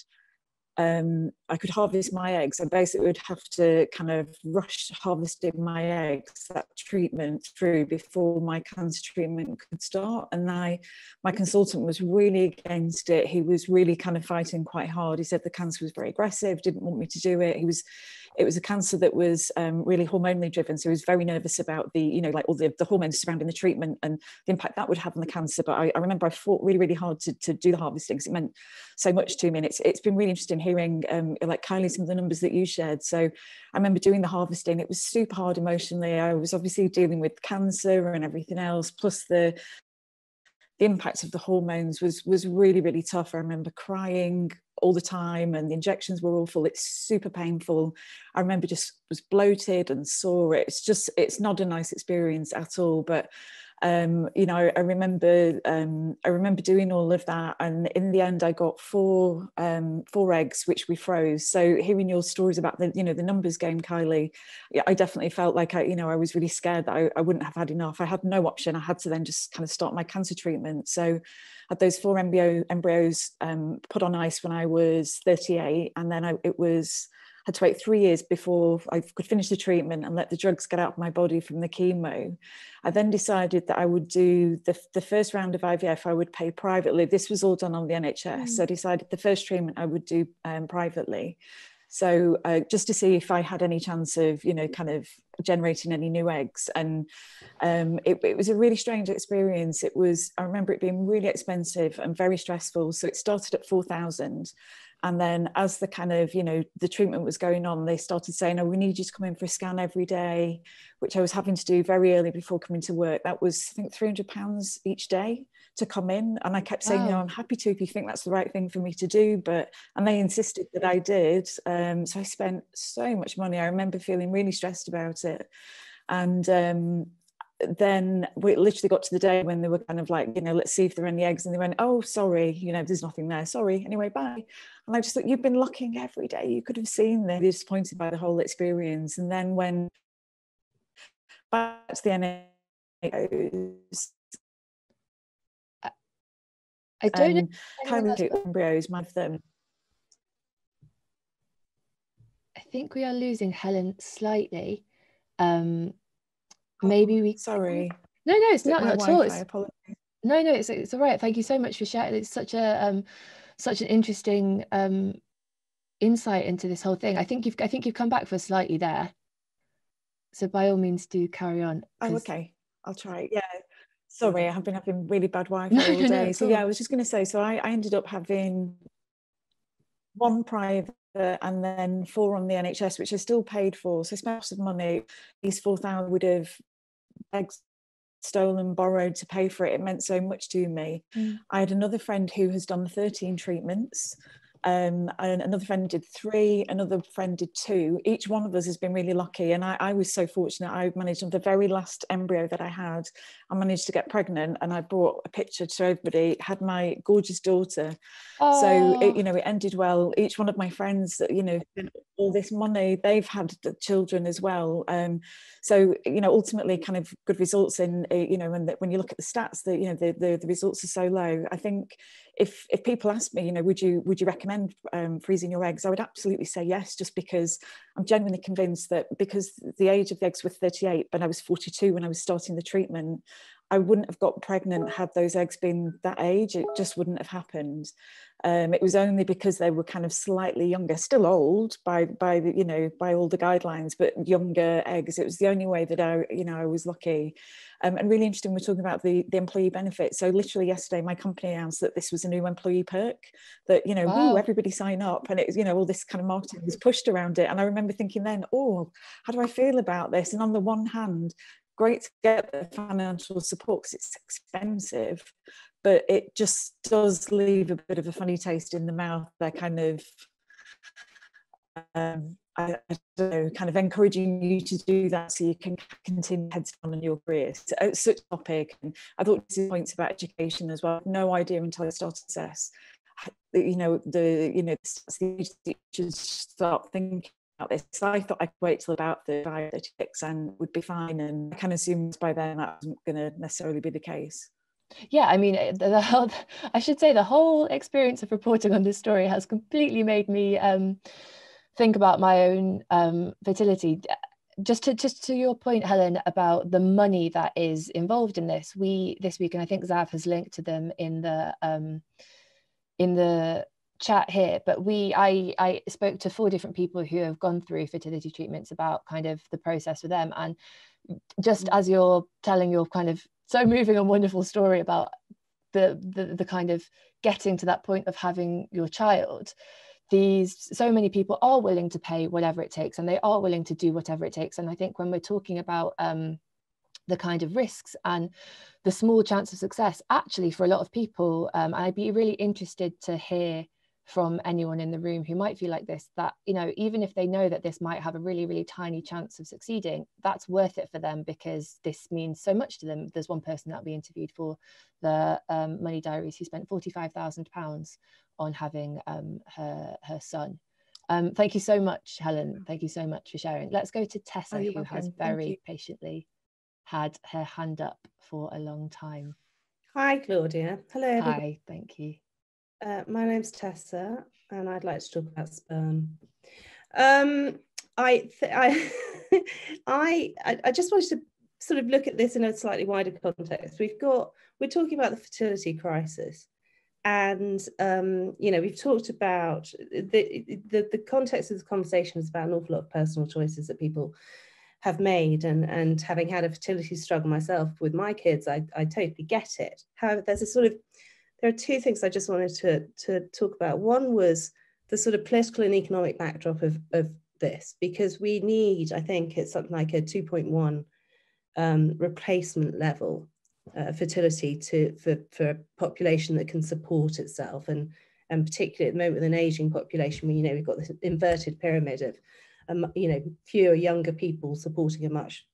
harvest my eggs. I basically would have to kind of rush harvesting my eggs, that treatment through, before my cancer treatment could start. And my consultant was really against it. He was really kind of fighting quite hard. He said the cancer was very aggressive, didn't want me to do it. It was a cancer that was really hormonally driven. So he was very nervous about all the hormones surrounding the treatment and the impact that would have on the cancer. But I remember I fought really, really hard to do the harvesting, because it meant so much to me. And it's been really interesting hearing, like Kylie, some of the numbers that you shared. So I remember doing the harvesting. It was super hard emotionally. I was obviously dealing with cancer and everything else, plus the impact of the hormones was really, really tough. I remember crying all the time, and the injections were awful. It's super painful. I remember just was bloated and sore. It's not a nice experience at all. But I remember doing all of that, and in the end I got four eggs, which we froze. So hearing your stories about the numbers game, Kylie, I definitely felt like I was really scared that I wouldn't have had enough. I had no option. I had to then just kind of start my cancer treatment. So I had those 4 embryos put on ice when I was 38, and then had to wait 3 years before I could finish the treatment and let the drugs get out of my body from the chemo. I then decided that I would do the first round of IVF, I would pay privately. This was all done on the NHS. So I decided the first treatment I would do privately. So just to see if I had any chance of, kind of generating any new eggs. And it was a really strange experience. I remember it being really expensive and very stressful. So it started at 4,000. And then as the kind of, the treatment was going on, they started saying, oh, we need you to come in for a scan every day, which I was having to do very early before coming to work. That was, I think, £300 each day to come in, and I kept saying, you know, I'm happy to if you think that's the right thing for me to do, and they insisted that I did. So I spent so much money. I remember feeling really stressed about it, and then we literally got to the day when they were kind of like, you know, let's see if there are any eggs, and they went, oh, sorry, you know, there's nothing there, sorry, anyway, bye. And I just thought, you've been looking every day, you could have seen them. They're disappointed by the whole experience. And then when back to the NHS, I don't know. Kylie embryos, one of them. I think we are losing Helen slightly. Maybe we. Sorry. No, it's not at all. No, it's all right. Thank you so much for sharing. It's such an interesting insight into this whole thing. I think you've come back for slightly there. So by all means, do carry on. Oh, okay. I'll try. Yeah. Sorry, I have been having really bad Wi-Fi all day. So yeah, I was just going to say. So I ended up having 1 private and then 4 on the NHS, which I still paid for. So I spent lots of money. These 4,000 would have eggs stolen, borrowed to pay for it. It meant so much to me. I had another friend who has done 13 treatments. And another friend did 3, another friend did 2. Each one of us has been really lucky, and I was so fortunate. I managed, on the very last embryo that I had, I managed to get pregnant, and I brought a picture to everybody, had my gorgeous daughter. So it, you know, it ended well. Each one of my friends that, you know, all this money, they've had the children as well. So, you know, ultimately kind of good results in, you know, when you look at the stats, that, you know, the results are so low. I think if people ask me, you know, would you recommend freezing your eggs, I would absolutely say yes, just because I'm genuinely convinced that, because the age of the eggs were 38, but I was 42 when I was starting the treatment, I wouldn't have got pregnant had those eggs been that age. It just wouldn't have happened. It was only because they were kind of slightly younger, still old by the, you know, by all the guidelines, but younger eggs. It was the only way that I was lucky. And really interesting, we're talking about the employee benefit. So literally yesterday, my company announced that this was a new employee perk, that, you know, wow, everybody sign up. And it was, you know, all this kind of marketing was pushed around it. And I remember thinking then, oh, how do I feel about this? And on the one hand, great to get the financial support because it's expensive, but it just does leave a bit of a funny taste in the mouth. They're kind of, I don't know, kind of encouraging you to do that so you can continue heads down in your career. So it's such a topic, and I thought these points about education as well. No idea until I started assess. The teachers start thinking about this. So I thought I could wait till about the 36 and would be fine, and I kind of assumed by then that wasn't going to necessarily be the case. Yeah, I mean, I should say the whole experience of reporting on this story has completely made me think about my own fertility. Just to your point, Helen, about the money that is involved in this, this week, and I think Zav has linked to them in the chat here, but I spoke to 4 different people who have gone through fertility treatments about kind of the process for them, and just as you're telling your kind of so moving and wonderful story about the kind of getting to that point of having your child, so many people are willing to pay whatever it takes, and they are willing to do whatever it takes. And I think when we're talking about the kind of risks and the small chance of success, actually for a lot of people, I'd be really interested to hear from anyone in the room who might feel like this, that, you know, even if they know that this might have a really, really tiny chance of succeeding, that's worth it for them because this means so much to them. There's one person that we interviewed for the Money Diaries who spent £45,000 on having her son. Thank you so much, Helen. Thank you so much for sharing. Let's go to Tessa, who has very patiently had her hand up for a long time. Hi, Claudia. Hello, everybody. Hi, thank you. My name's Tessa, and I'd like to talk about sperm. I just wanted to sort of look at this in a slightly wider context. We're talking about the fertility crisis, and you know, we've talked about the context of the conversation is about an awful lot of personal choices that people have made, and having had a fertility struggle myself with my kids, I totally get it. However, there are 2 things I just wanted to talk about. One was the sort of political and economic backdrop of this, because we need, I think it's something like a 2.1 replacement level fertility for a population that can support itself, and particularly at the moment with an aging population, we've got this inverted pyramid of fewer younger people supporting a much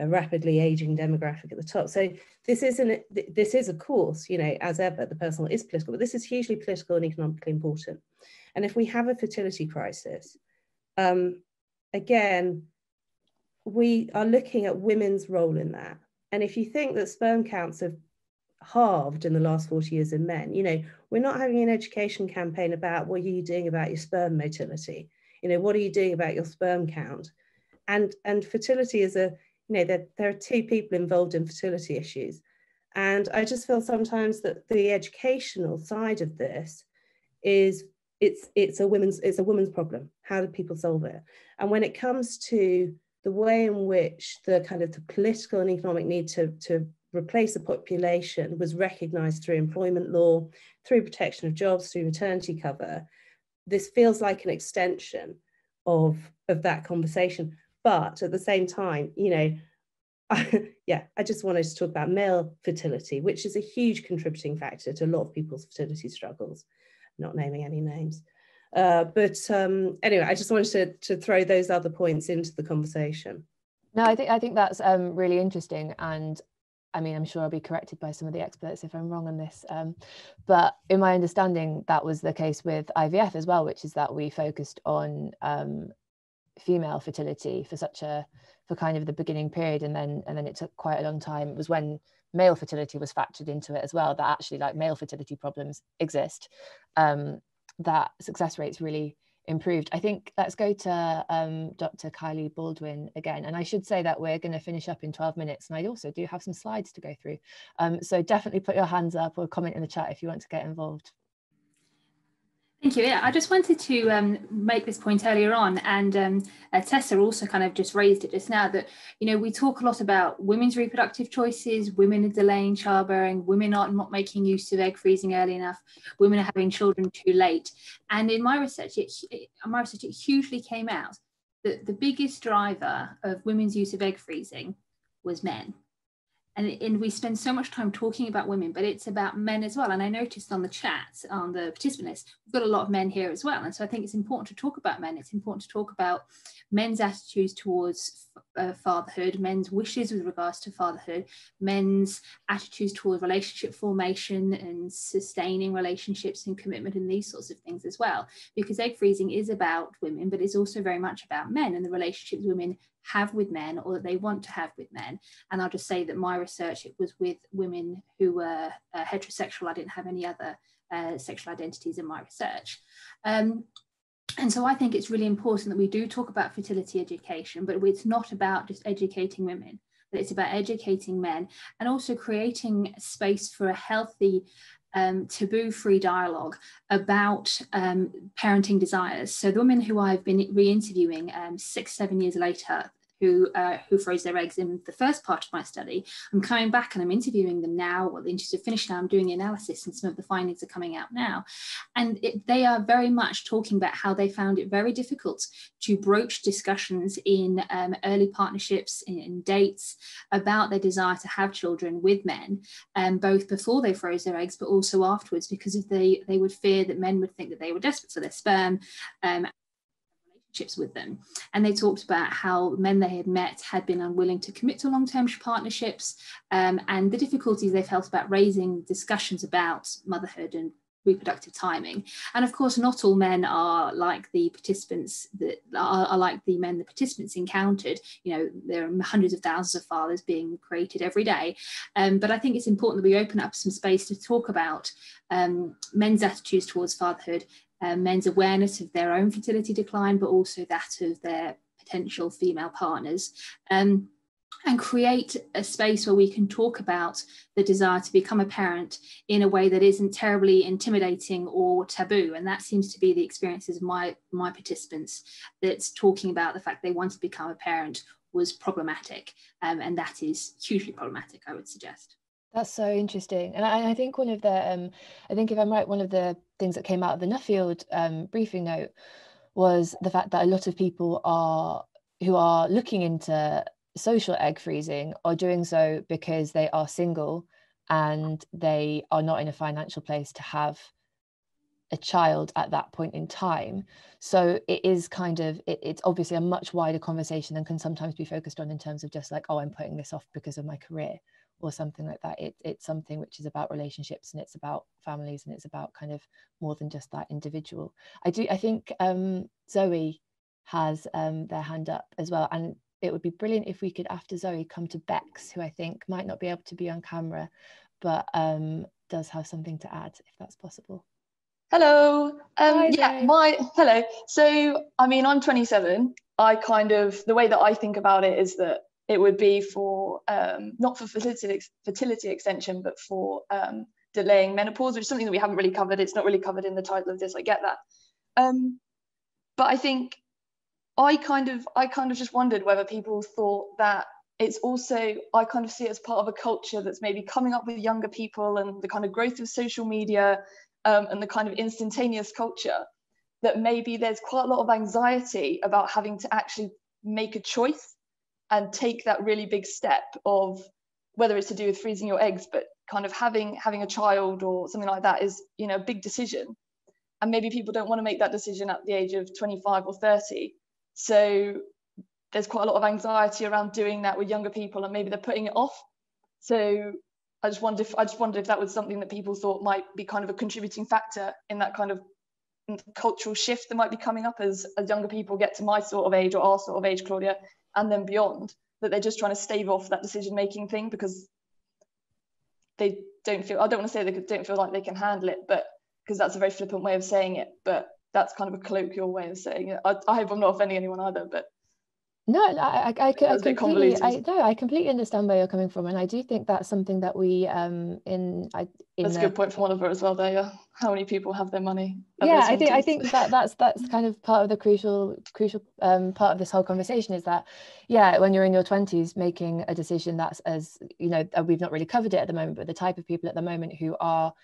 a rapidly aging demographic at the top. So this is of course, as ever, the personal is political, but this is hugely political and economically important. And if we have a fertility crisis, again, we are looking at women's role in that. And if you think that sperm counts have halved in the last 40 years in men, we're not having an education campaign about what are you doing about your sperm motility, what are you doing about your sperm count, and fertility is there are two people involved in fertility issues, and I just feel sometimes that the educational side of this is it's a women's problem. How do people solve it? And when it comes to the way in which the kind of the political and economic need to replace the population was recognised through employment law, through protection of jobs, through maternity cover, this feels like an extension of that conversation. But at the same time, I just wanted to talk about male fertility, which is a huge contributing factor to a lot of people's fertility struggles, not naming any names. Anyway, I just wanted to throw those other points into the conversation. No, I think that's really interesting, and I mean, I'm sure I'll be corrected by some of the experts if I'm wrong on this, but in my understanding, that was the case with IVF as well, which is that we focused on female fertility for kind of the beginning period, and then it took quite a long time. It was when male fertility was factored into it as well, that actually male fertility problems exist, that success rates really improved. I think let's go to Dr. Kylie Baldwin again. And I should say that we're going to finish up in 12 minutes. And I also do have some slides to go through. So definitely put your hands up or comment in the chat if you want to get involved. Thank you. Yeah, I just wanted to make this point earlier on, and Tessa also kind of just raised it just now, that, we talk a lot about women's reproductive choices, women are delaying childbearing, women are not making use of egg freezing early enough, women are having children too late. And in my research, it hugely came out that the biggest driver of women's use of egg freezing was men. And we spend so much time talking about women, but it's about men as well. And I noticed on the chat, on the participant list, we've got a lot of men here as well. And so I think it's important to talk about men. It's important to talk about men's attitudes towards fatherhood, men's wishes with regards to fatherhood, men's attitudes towards relationship formation and sustaining relationships and commitment and these sorts of things as well. Because egg freezing is about women, but it's also very much about men and the relationships women have with men, or that they want to have with men. And I'll just say that my research, it was with women who were heterosexual. I didn't have any other sexual identities in my research. And so I think it's really important that we do talk about fertility education, but it's not about just educating women, but it's about educating men, and also creating space for a healthy taboo-free dialogue about parenting desires. So the women who I've been re-interviewing 6-7 years later, who froze their eggs in the first part of my study, I'm coming back and I'm interviewing them now. Well, the interviews are finished now. I'm doing the analysis, and some of the findings are coming out now. And they are very much talking about how they found it very difficult to broach discussions in early partnerships, in dates, about their desire to have children with men, both before they froze their eggs, but also afterwards, because if they would fear that men would think that they were desperate for their sperm, with them. And they talked about how men they had met had been unwilling to commit to long-term partnerships, and the difficulties they felt about raising discussions about motherhood and reproductive timing. And of course, not all men are like the participants that are like the men the participants encountered. There are hundreds of thousands of fathers being created every day. But I think it's important that we open up some space to talk about men's attitudes towards fatherhood, men's awareness of their own fertility decline, but also that of their potential female partners, and create a space where we can talk about the desire to become a parent in a way that isn't terribly intimidating or taboo. And that seems to be the experiences of my participants, that's talking about the fact they want to become a parent was problematic, and that is hugely problematic, I would suggest. That's so interesting. And I think one of the, I think if I'm right, one of the things that came out of the Nuffield briefing note was the fact that a lot of people who are looking into social egg freezing are doing so because they are single and they are not in a financial place to have a child at that point in time. So it is kind of, it's obviously a much wider conversation than can sometimes be focused on in terms of just like, oh, I'm putting this off because of my career or something like that. It's something which is about relationships, and it's about families, and it's about kind of more than just that individual. I think Zoe has their hand up as well, and it would be brilliant if we could, after Zoe, come to Bex, who I think might not be able to be on camera, but does have something to add, if that's possible. Hello. Hi, Hello. So, I mean, I'm 27. The way that I think about it is that it would be for, not for fertility extension, but for delaying menopause, which is something that we haven't really covered. It's not really covered in the title of this, I get that. But I think I kind of just wondered whether people thought that it's also, I kind of see it as part of a culture that's maybe coming up with younger people, and the kind of growth of social media and the kind of instantaneous culture, that maybe there's quite a lot of anxiety about having to actually make a choice and take that really big step of, whether it's to do with freezing your eggs, but kind of having a child or something like that is, you know, a big decision. And maybe people don't want to make that decision at the age of 25 or 30. So there's quite a lot of anxiety around doing that with younger people, and maybe they're putting it off. So I just wondered if that was something that people thought might be kind of a contributing factor in that kind of cultural shift that might be coming up as younger people get to my sort of age, or our sort of age, Claudia, and then beyond, that they're just trying to stave off that decision-making thing because they don't feel, I don't want to say they don't feel like they can handle it, but because that's a very flippant way of saying it, but that's kind of a colloquial way of saying it. I hope I'm not offending anyone either, but no, I completely understand where you're coming from, and I do think that's something that we that's a good point from Oliver as well there. Yeah, how many people have their money? Yeah, I think that's kind of part of the crucial part of this whole conversation, is that, yeah, when you're in your 20s making a decision that's, as you know, we've not really covered it at the moment, but the type of people at the moment who are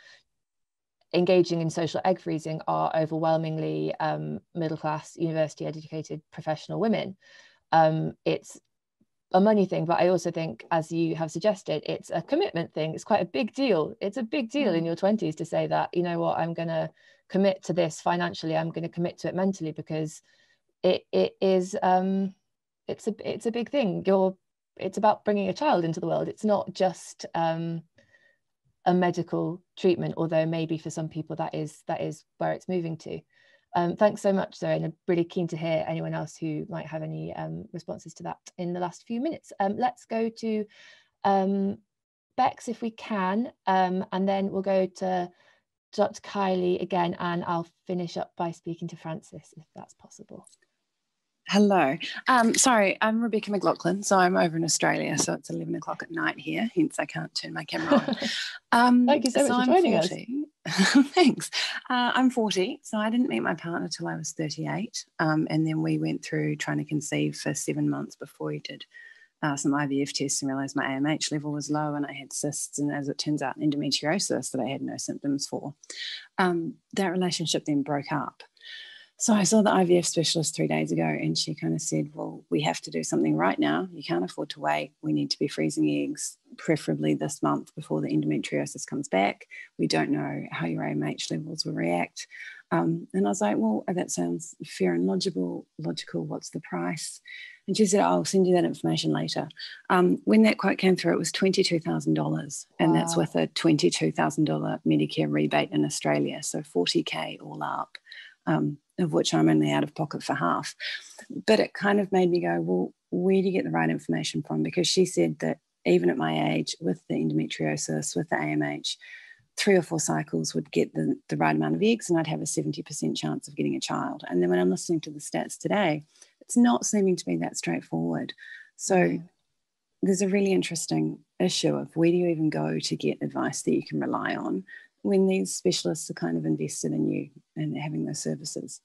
engaging in social egg freezing are overwhelmingly middle class, university educated professional women. It's a money thing, but I also think, as you have suggested, it's a commitment thing. It's quite a big deal. It's a big deal in your 20s to say that, you know what, I'm going to commit to this financially, I'm going to commit to it mentally, because it's a big thing. It's about bringing a child into the world. It's not just a medical treatment, although maybe for some people that is where it's moving to. Thanks so much, Zoe, and I'm really keen to hear anyone else who might have any responses to that in the last few minutes. Let's go to Bex if we can, and then we'll go to Dr. Kylie again, and I'll finish up by speaking to Francis, if that's possible. Hello. Sorry, I'm Rebecca McLaughlin, so I'm over in Australia, so it's 11 o'clock at night here, hence I can't turn my camera on. Thank you so much for joining us. Thanks. I'm 40, so I didn't meet my partner till I was 38, and then we went through trying to conceive for 7 months before we did some IVF tests and realised my AMH level was low and I had cysts, and as it turns out, endometriosis that I had no symptoms for. That relationship then broke up. So I saw the IVF specialist 3 days ago, and she kind of said, well, we have to do something right now. You can't afford to wait. We need to be freezing eggs, preferably this month before the endometriosis comes back. We don't know how your AMH levels will react. And I was like, well, that sounds fair and logical. What's the price? And she said, I'll send you that information later. When that quote came through, it was $22,000. And that's with a $22,000 Medicare rebate in Australia. So $40,000 all up. Of which I'm only out of pocket for half. But it kind of made me go, well, where do you get the right information from? Because she said that even at my age, with the endometriosis, with the AMH, 3 or 4 cycles would get the right amount of eggs, and I'd have a 70% chance of getting a child. And then when I'm listening to the stats today, it's not seeming to be that straightforward. So there's a really interesting issue of where do you even go to get advice that you can rely on when these specialists are kind of invested in you and having those services.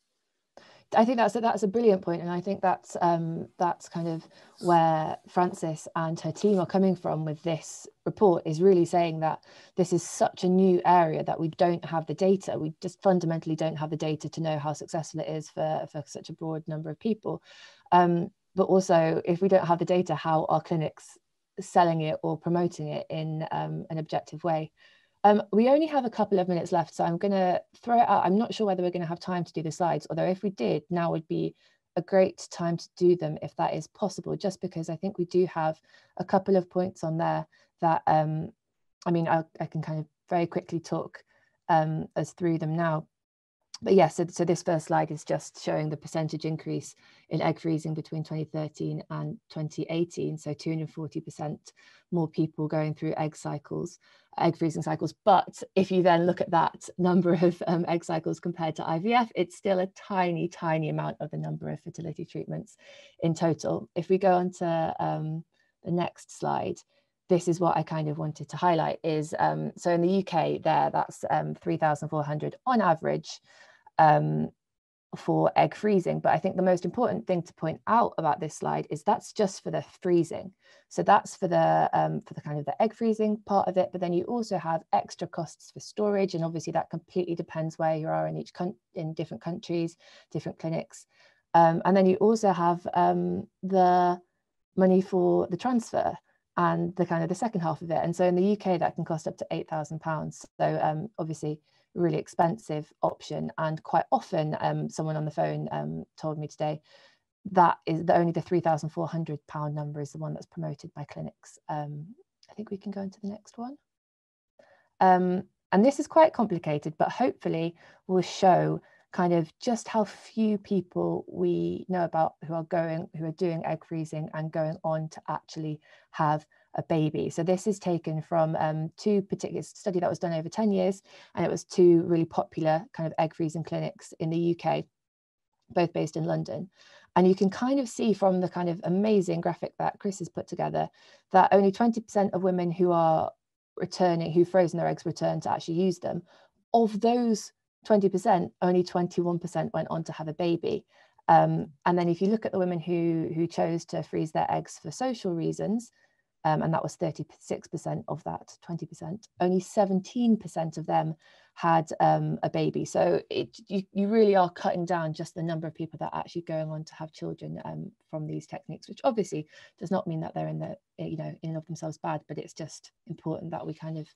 I think that's a brilliant point, and I think that's kind of where Francis and her team are coming from with this report, is really saying that this is such a new area that we don't have the data. We just fundamentally don't have the data to know how successful it is for such a broad number of people. but also, if we don't have the data, how are clinics selling it or promoting it in an objective way? We only have a couple of minutes left, so I'm going to throw it out. I'm not sure whether we're going to have time to do the slides, although if we did, now would be a great time to do them if that is possible, just because I think we do have a couple of points on there that, I mean, I can kind of very quickly talk us through them now. But yeah, so this first slide is just showing the percentage increase in egg freezing between 2013 and 2018. So 240% more people going through egg freezing cycles. But if you then look at that number of egg cycles compared to IVF, it's still a tiny, tiny amount of the number of fertility treatments in total. If we go on to the next slide, this is what I kind of wanted to highlight is, so in the UK that's 3,400 on average for egg freezing. But I think the most important thing to point out about this slide is that's just for the freezing. So that's for the kind of the egg freezing part of it. But then you also have extra costs for storage. And obviously that completely depends where you are in different countries, different clinics. And then you also have the money for the transfer and the kind of the second half of it. And so in the UK, that can cost up to £8,000. So obviously really expensive option. And quite often, someone on the phone told me today, that is only the £3,400 number is the one that's promoted by clinics. I think we can go into the next one. And this is quite complicated, but hopefully will show kind of just how few people we know about who are doing egg freezing and going on to actually have a baby. So this is taken from two particular study that was done over 10 years, and it was two really popular kind of egg freezing clinics in the UK, both based in London. And you can kind of see from the kind of amazing graphic that Chris has put together that only 20% of women who are returning, who've frozen their eggs, return to actually use them. Of those 20%, only 21% went on to have a baby. And then if you look at the women who chose to freeze their eggs for social reasons, and that was 36% of that 20%, only 17% of them had a baby. So you really are cutting down just the number of people that are actually going on to have children from these techniques, which obviously does not mean that they're in and of themselves bad, but it's just important that we kind of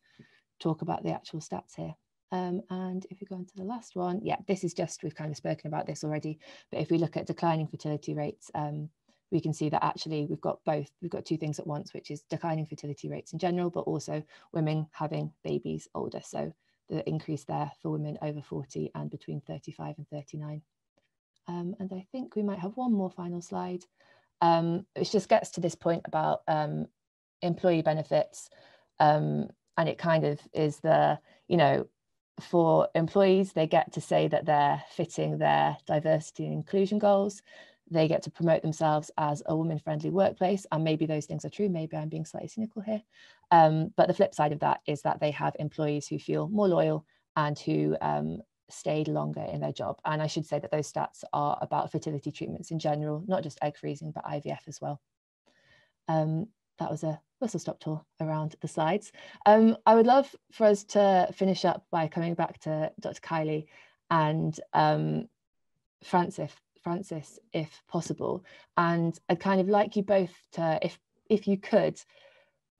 talk about the actual stats here. And if we go on to the last one, yeah, this is just, we've kind of spoken about this already, but if we look at declining fertility rates, we can see that actually we've got two things at once, which is declining fertility rates in general, but also women having babies older. So the increase there for women over 40 and between 35 and 39. And I think we might have one more final slide, which just gets to this point about employee benefits. And it kind of is for employees, they get to say that they're fitting their diversity and inclusion goals. They get to promote themselves as a woman-friendly workplace. And maybe those things are true. Maybe I'm being slightly cynical here. But the flip side of that is that they have employees who feel more loyal and who stayed longer in their job. And I should say that those stats are about fertility treatments in general, not just egg freezing, but IVF as well. That was a whistle-stop tour around the slides. I would love for us to finish up by coming back to Dr. Kylie and Francis, if possible. And I'd kind of like you both to, if you could,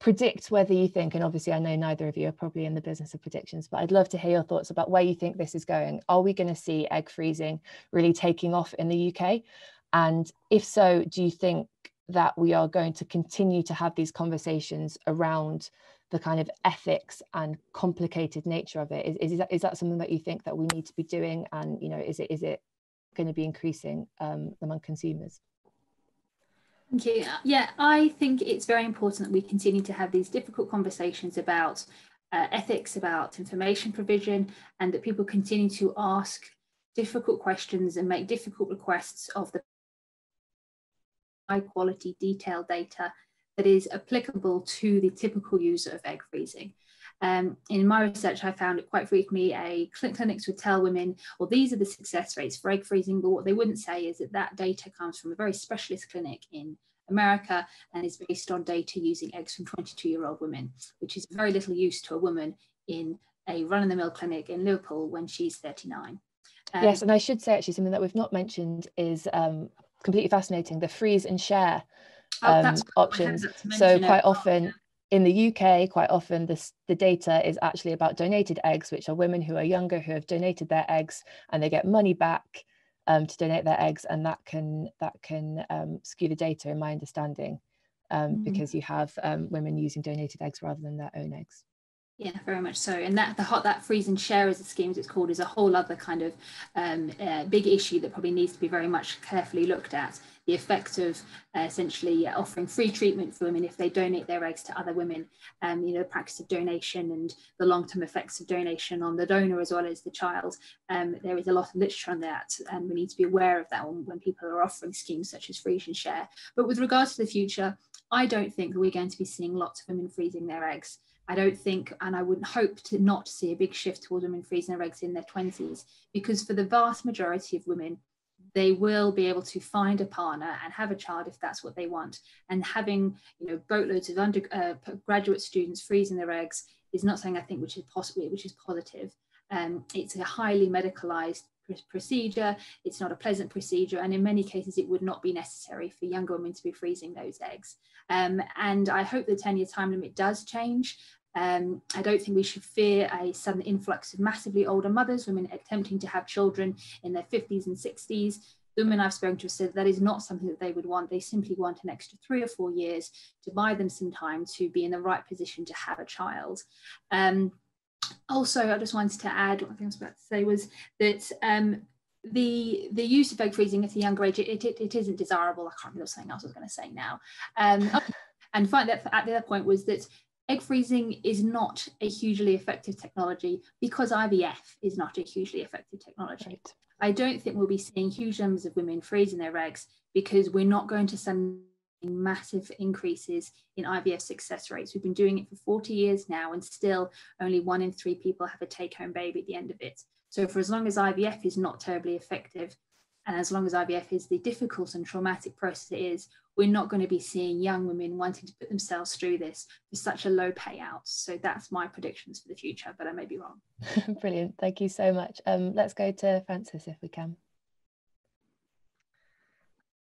predict whether you think, and obviously I know neither of you are probably in the business of predictions, but I'd love to hear your thoughts about where you think this is going. Are we going to see egg freezing really taking off in the UK? And if so, do you think that we are going to continue to have these conversations around the kind of ethics and complicated nature of it? Is that something that you think that we need to be doing? And is it going to be increasing among consumers? Thank you. Yeah, I think it's very important that we continue to have these difficult conversations about ethics, about information provision, and that people continue to ask difficult questions and make difficult requests of the high quality detailed data that is applicable to the typical user of egg freezing. In my research, I found it quite frequently clinics would tell women, well, these are the success rates for egg freezing, but what they wouldn't say is that data comes from a very specialist clinic in America and is based on data using eggs from 22-year-old women, which is very little use to a woman in a run-of-the-mill clinic in Liverpool when she's 39. Yes, and I should say actually something that we've not mentioned is completely fascinating, the freeze and share options. So quite often in the UK, quite often the data is actually about donated eggs, which are women who are younger who have donated their eggs, and they get money back to donate their eggs, and that can skew the data, in my understanding, because you have women using donated eggs rather than their own eggs. Yeah, very much so. And that freeze and share as a scheme, as it's called, is a whole other kind of big issue that probably needs to be very much carefully looked at. The effect of essentially offering free treatment for women if they donate their eggs to other women, the practice of donation and the long-term effects of donation on the donor as well as the child. There is a lot of literature on that, and we need to be aware of that when people are offering schemes such as freeze and share. But with regards to the future, I don't think that we're going to be seeing lots of women freezing their eggs. I don't think, and I would hope to not see a big shift towards women freezing their eggs in their 20s, because for the vast majority of women, they will be able to find a partner and have a child if that's what they want. And having, boatloads of graduate students freezing their eggs is not something I think which is positive. It's a highly medicalized procedure. It's not a pleasant procedure, and in many cases it would not be necessary for younger women to be freezing those eggs. And I hope the 10-year time limit does change. I don't think we should fear a sudden influx of massively older mothers, women attempting to have children in their 50s and 60s. The women I've spoken to have said that is not something that they would want. They simply want an extra 3 or 4 years to buy them some time to be in the right position to have a child. Also, I just wanted to add, what I was about to say was that the use of egg freezing at a younger age, it isn't desirable. I can't remember something else I was going to say now. And find that at the other point was that egg freezing is not a hugely effective technology because IVF is not a hugely effective technology. Right. I don't think we'll be seeing huge numbers of women freezing their eggs because we're not going to send massive increases in IVF success rates. We've been doing it for 40 years now, and still only 1 in 3 people have a take-home baby at the end of it. So for as long as IVF is not terribly effective, and as long as IVF is the difficult and traumatic process it is, we're not going to be seeing young women wanting to put themselves through this for such a low payout. So that's my predictions for the future, but I may be wrong. Brilliant, thank you so much. Let's go to Frances if we can.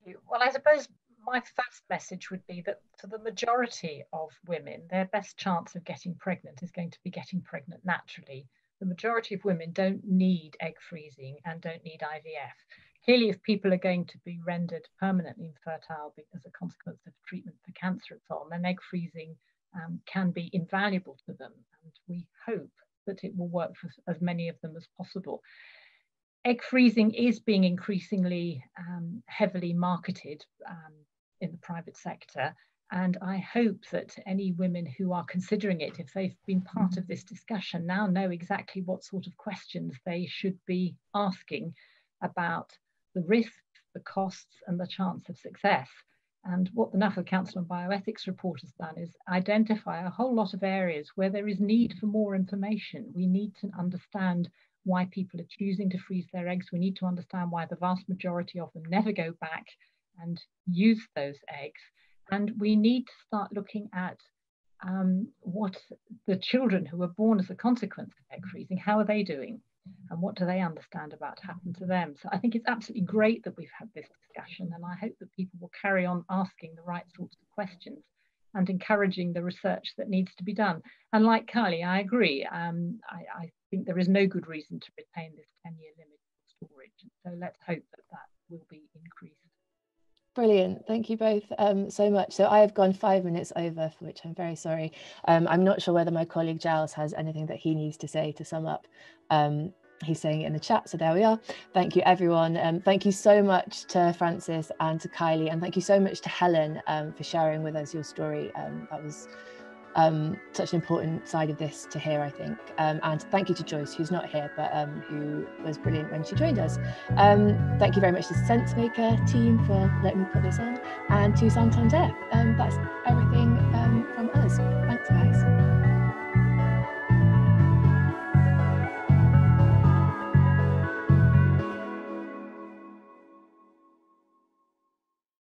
Well, I suppose my first message would be that for the majority of women, their best chance of getting pregnant is going to be getting pregnant naturally. The majority of women don't need egg freezing and don't need IVF. Clearly, if people are going to be rendered permanently infertile as a consequence of treatment for cancer and so on, then egg freezing can be invaluable to them. And we hope that it will work for as many of them as possible. Egg freezing is being increasingly heavily marketed in the private sector. And I hope that any women who are considering it, if they've been part of this discussion, now know exactly what sort of questions they should be asking about the risks, the costs, and the chance of success. And what the Nuffield Council on Bioethics report has done is identify a whole lot of areas where there is need for more information. We need to understand why people are choosing to freeze their eggs. We need to understand why the vast majority of them never go back and use those eggs. And we need to start looking at what the children who were born as a consequence of egg freezing, how are they doing? And what do they understand about happened to them? So I think it's absolutely great that we've had this discussion, and I hope that people will carry on asking the right sorts of questions and encouraging the research that needs to be done. And like Kylie, I agree. I think there is no good reason to retain this 10-year limit for storage. So let's hope that that will be increased. Brilliant, thank you both so much. So I have gone 5 minutes over, for which I'm very sorry. I'm not sure whether my colleague Giles has anything that he needs to say to sum up. He's saying it in the chat, so there we are. Thank you everyone. Thank you so much to Frances and to Kylie, and thank you so much to Helen for sharing with us your story. That was such an important side of this to hear, I think. And thank you to Joyce, who's not here, but who was brilliant when she joined us. Thank you very much to the Sensemaker team for letting me put this on, and to Santander. That's everything